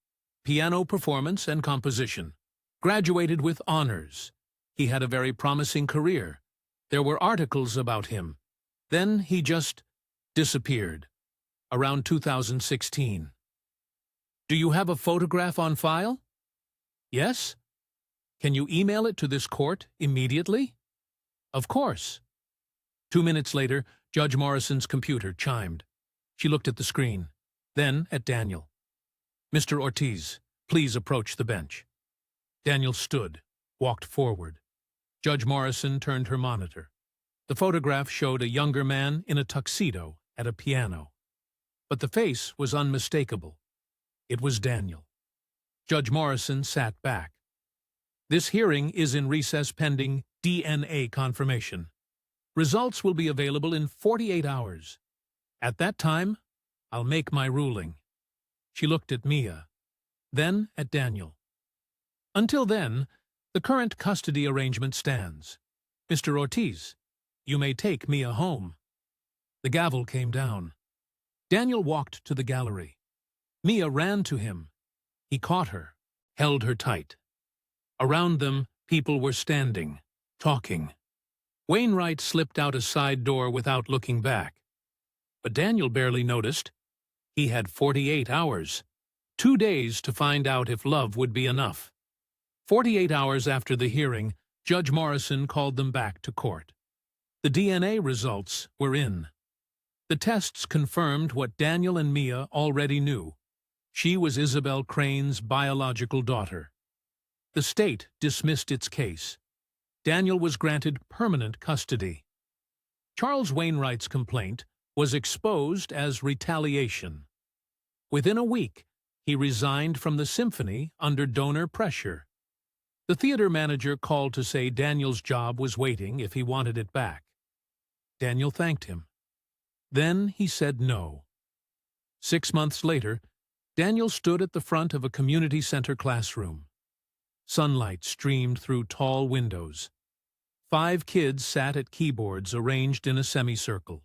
piano performance and composition. Graduated with honors. He had a very promising career. There were articles about him. Then he just disappeared. Around 2016. Do you have a photograph on file? Yes? Can you email it to this court immediately? Of course. 2 minutes later, Judge Morrison's computer chimed. She looked at the screen, then at Daniel. Mr. Ortiz, please approach the bench. Daniel stood, walked forward. Judge Morrison turned her monitor. The photograph showed a younger man in a tuxedo at a piano. But the face was unmistakable. It was Daniel. Judge Morrison sat back. This hearing is in recess pending DNA confirmation. Results will be available in 48 hours. At that time, I'll make my ruling. She looked at Mia, then at Daniel. Until then, the current custody arrangement stands. Mr. Ortiz, you may take Mia home. The gavel came down. Daniel walked to the gallery. Mia ran to him. He caught her, held her tight. Around them, people were standing, talking. Wainwright slipped out a side door without looking back. But Daniel barely noticed. He had 48 hours, 2 days to find out if love would be enough. 48 hours after the hearing, Judge Morrison called them back to court. The DNA results were in. The tests confirmed what Daniel and Mia already knew. She was Isabel Crane's biological daughter. The state dismissed its case. Daniel was granted permanent custody. Charles Wainwright's complaint was exposed as retaliation. Within a week, he resigned from the symphony under donor pressure. The theater manager called to say Daniel's job was waiting if he wanted it back. Daniel thanked him. Then he said no. 6 months later, Daniel stood at the front of a community center classroom. Sunlight streamed through tall windows. 5 kids sat at keyboards arranged in a semicircle.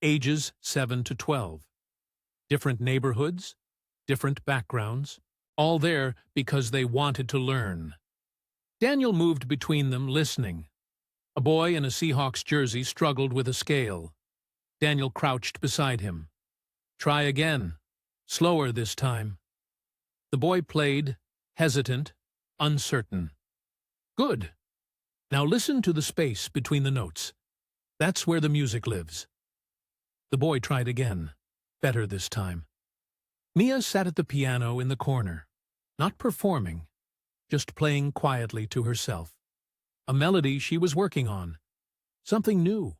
Ages 7 to 12. Different neighborhoods, different backgrounds, all there because they wanted to learn. Daniel moved between them, listening. A boy in a Seahawks jersey struggled with a scale. Daniel crouched beside him. Try again. Slower this time. The boy played, hesitant, uncertain. Good. Now listen to the space between the notes. That's where the music lives. The boy tried again. Better this time. Mia sat at the piano in the corner, not performing, just playing quietly to herself. A melody she was working on. Something new.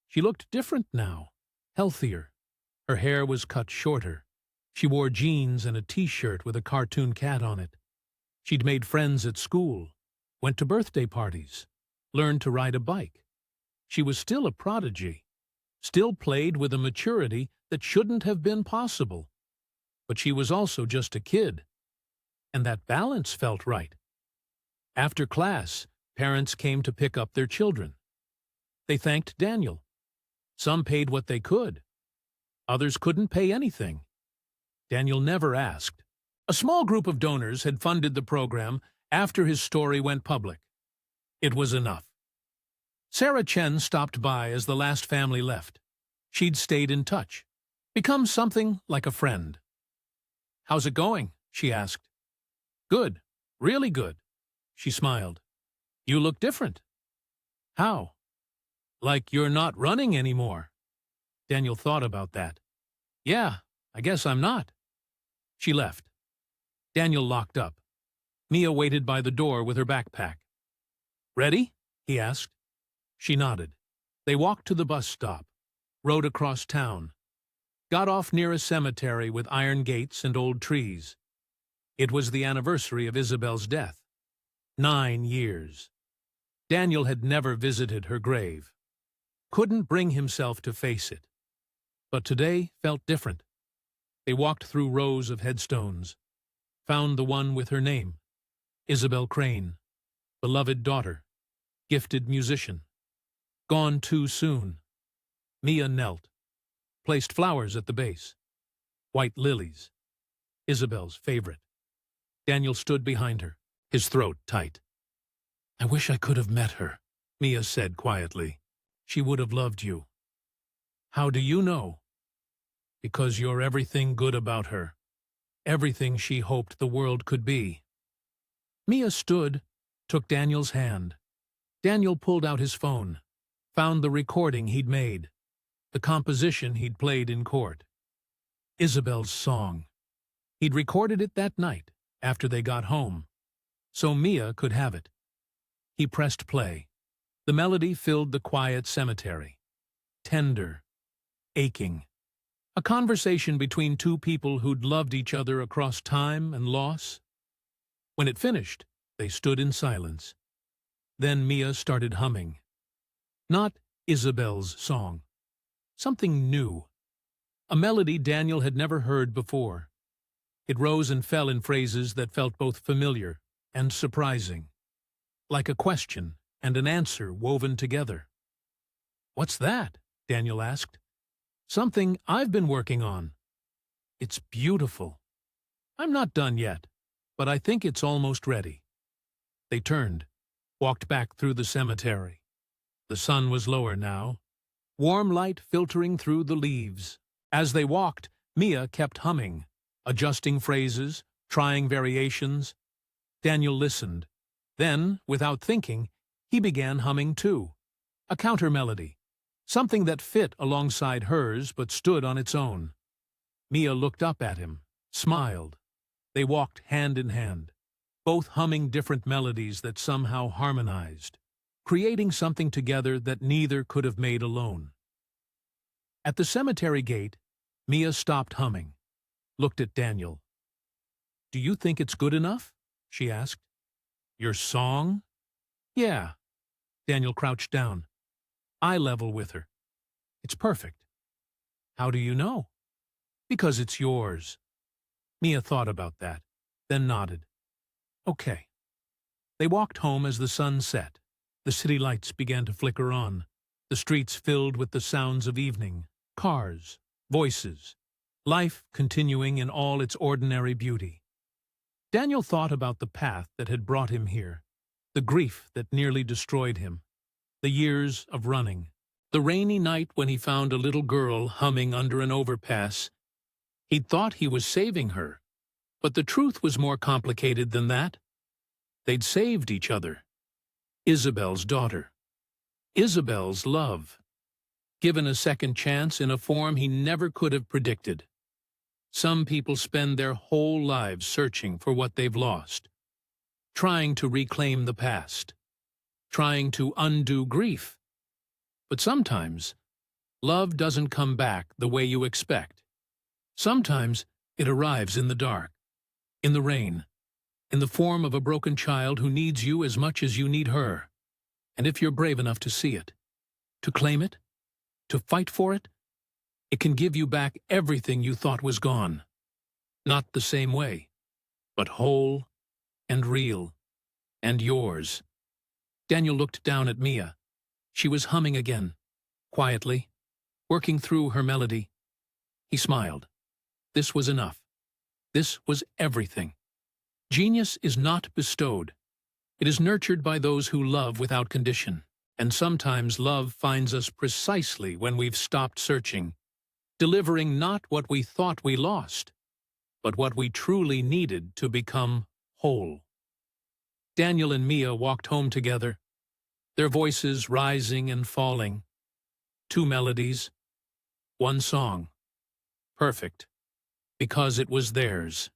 She looked different now, healthier. Her hair was cut shorter. She wore jeans and a t-shirt with a cartoon cat on it. She'd made friends at school, went to birthday parties, learned to ride a bike. She was still a prodigy, still played with a maturity that shouldn't have been possible. But she was also just a kid, and that balance felt right. After class, parents came to pick up their children. They thanked Daniel. Some paid what they could. Others couldn't pay anything. Daniel never asked. A small group of donors had funded the program after his story went public. It was enough. Sarah Chen stopped by as the last family left. She'd stayed in touch, become something like a friend. "How's it going?" she asked. "Good, really good." She smiled. "You look different." "How?" "Like you're not running anymore." Daniel thought about that. "Yeah, I guess I'm not." She left. Daniel locked up. Mia waited by the door with her backpack. "Ready?" he asked. She nodded. They walked to the bus stop, rode across town, got off near a cemetery with iron gates and old trees. It was the anniversary of Isabel's death. 9 years. Daniel had never visited her grave. Couldn't bring himself to face it. But today felt different. They walked through rows of headstones, found the one with her name, Isabel Crane, beloved daughter, gifted musician. Gone too soon. Mia knelt, placed flowers at the base. White lilies, Isabel's favorite. Daniel stood behind her, his throat tight. "I wish I could have met her," Mia said quietly. "She would have loved you." "How do you know?" "Because you're everything good about her. Everything she hoped the world could be." Mia stood, took Daniel's hand. Daniel pulled out his phone, found the recording he'd made, the composition he'd played in court. Isabel's song. He'd recorded it that night, after they got home, so Mia could have it. He pressed play. The melody filled the quiet cemetery. Tender, aching. A conversation between two people who'd loved each other across time and loss. When it finished, they stood in silence. Then Mia started humming. Not Isabel's song. Something new. A melody Daniel had never heard before. It rose and fell in phrases that felt both familiar and surprising, like a question and an answer woven together. "What's that?" Daniel asked. "Something I've been working on. It's beautiful. I'm not done yet, but I think it's almost ready." They turned, walked back through the cemetery. The sun was lower now, warm light filtering through the leaves. As they walked, Mia kept humming, adjusting phrases, trying variations. Daniel listened. Then, without thinking, he began humming too. A counter-melody, something that fit alongside hers but stood on its own. Mia looked up at him, smiled. They walked hand in hand, both humming different melodies that somehow harmonized, creating something together that neither could have made alone. At the cemetery gate, Mia stopped humming, looked at Daniel. "Do you think it's good enough?" she asked. "Your song?" "Yeah." Daniel crouched down, eye level with her. "It's perfect." "How do you know?" "Because it's yours." Mia thought about that, then nodded. "Okay." They walked home as the sun set. The city lights began to flicker on, the streets filled with the sounds of evening, cars, voices, life continuing in all its ordinary beauty. Daniel thought about the path that had brought him here, the grief that nearly destroyed him, the years of running, the rainy night when he found a little girl humming under an overpass. He'd thought he was saving her, but the truth was more complicated than that. They'd saved each other. Isabel's daughter. Isabel's love. Given a second chance in a form he never could have predicted. Some people spend their whole lives searching for what they've lost, trying to reclaim the past, trying to undo grief. But sometimes, love doesn't come back the way you expect. Sometimes it arrives in the dark, in the rain, in the form of a broken child who needs you as much as you need her. And if you're brave enough to see it, to claim it, to fight for it, it can give you back everything you thought was gone. Not the same way, but whole and real and yours. Daniel looked down at Mia. She was humming again, quietly, working through her melody. He smiled. This was enough. This was everything. Genius is not bestowed. It is nurtured by those who love without condition. And sometimes love finds us precisely when we've stopped searching, delivering not what we thought we lost, but what we truly needed to become whole. Daniel and Mia walked home together, their voices rising and falling. Two melodies, one song. Perfect, because it was theirs.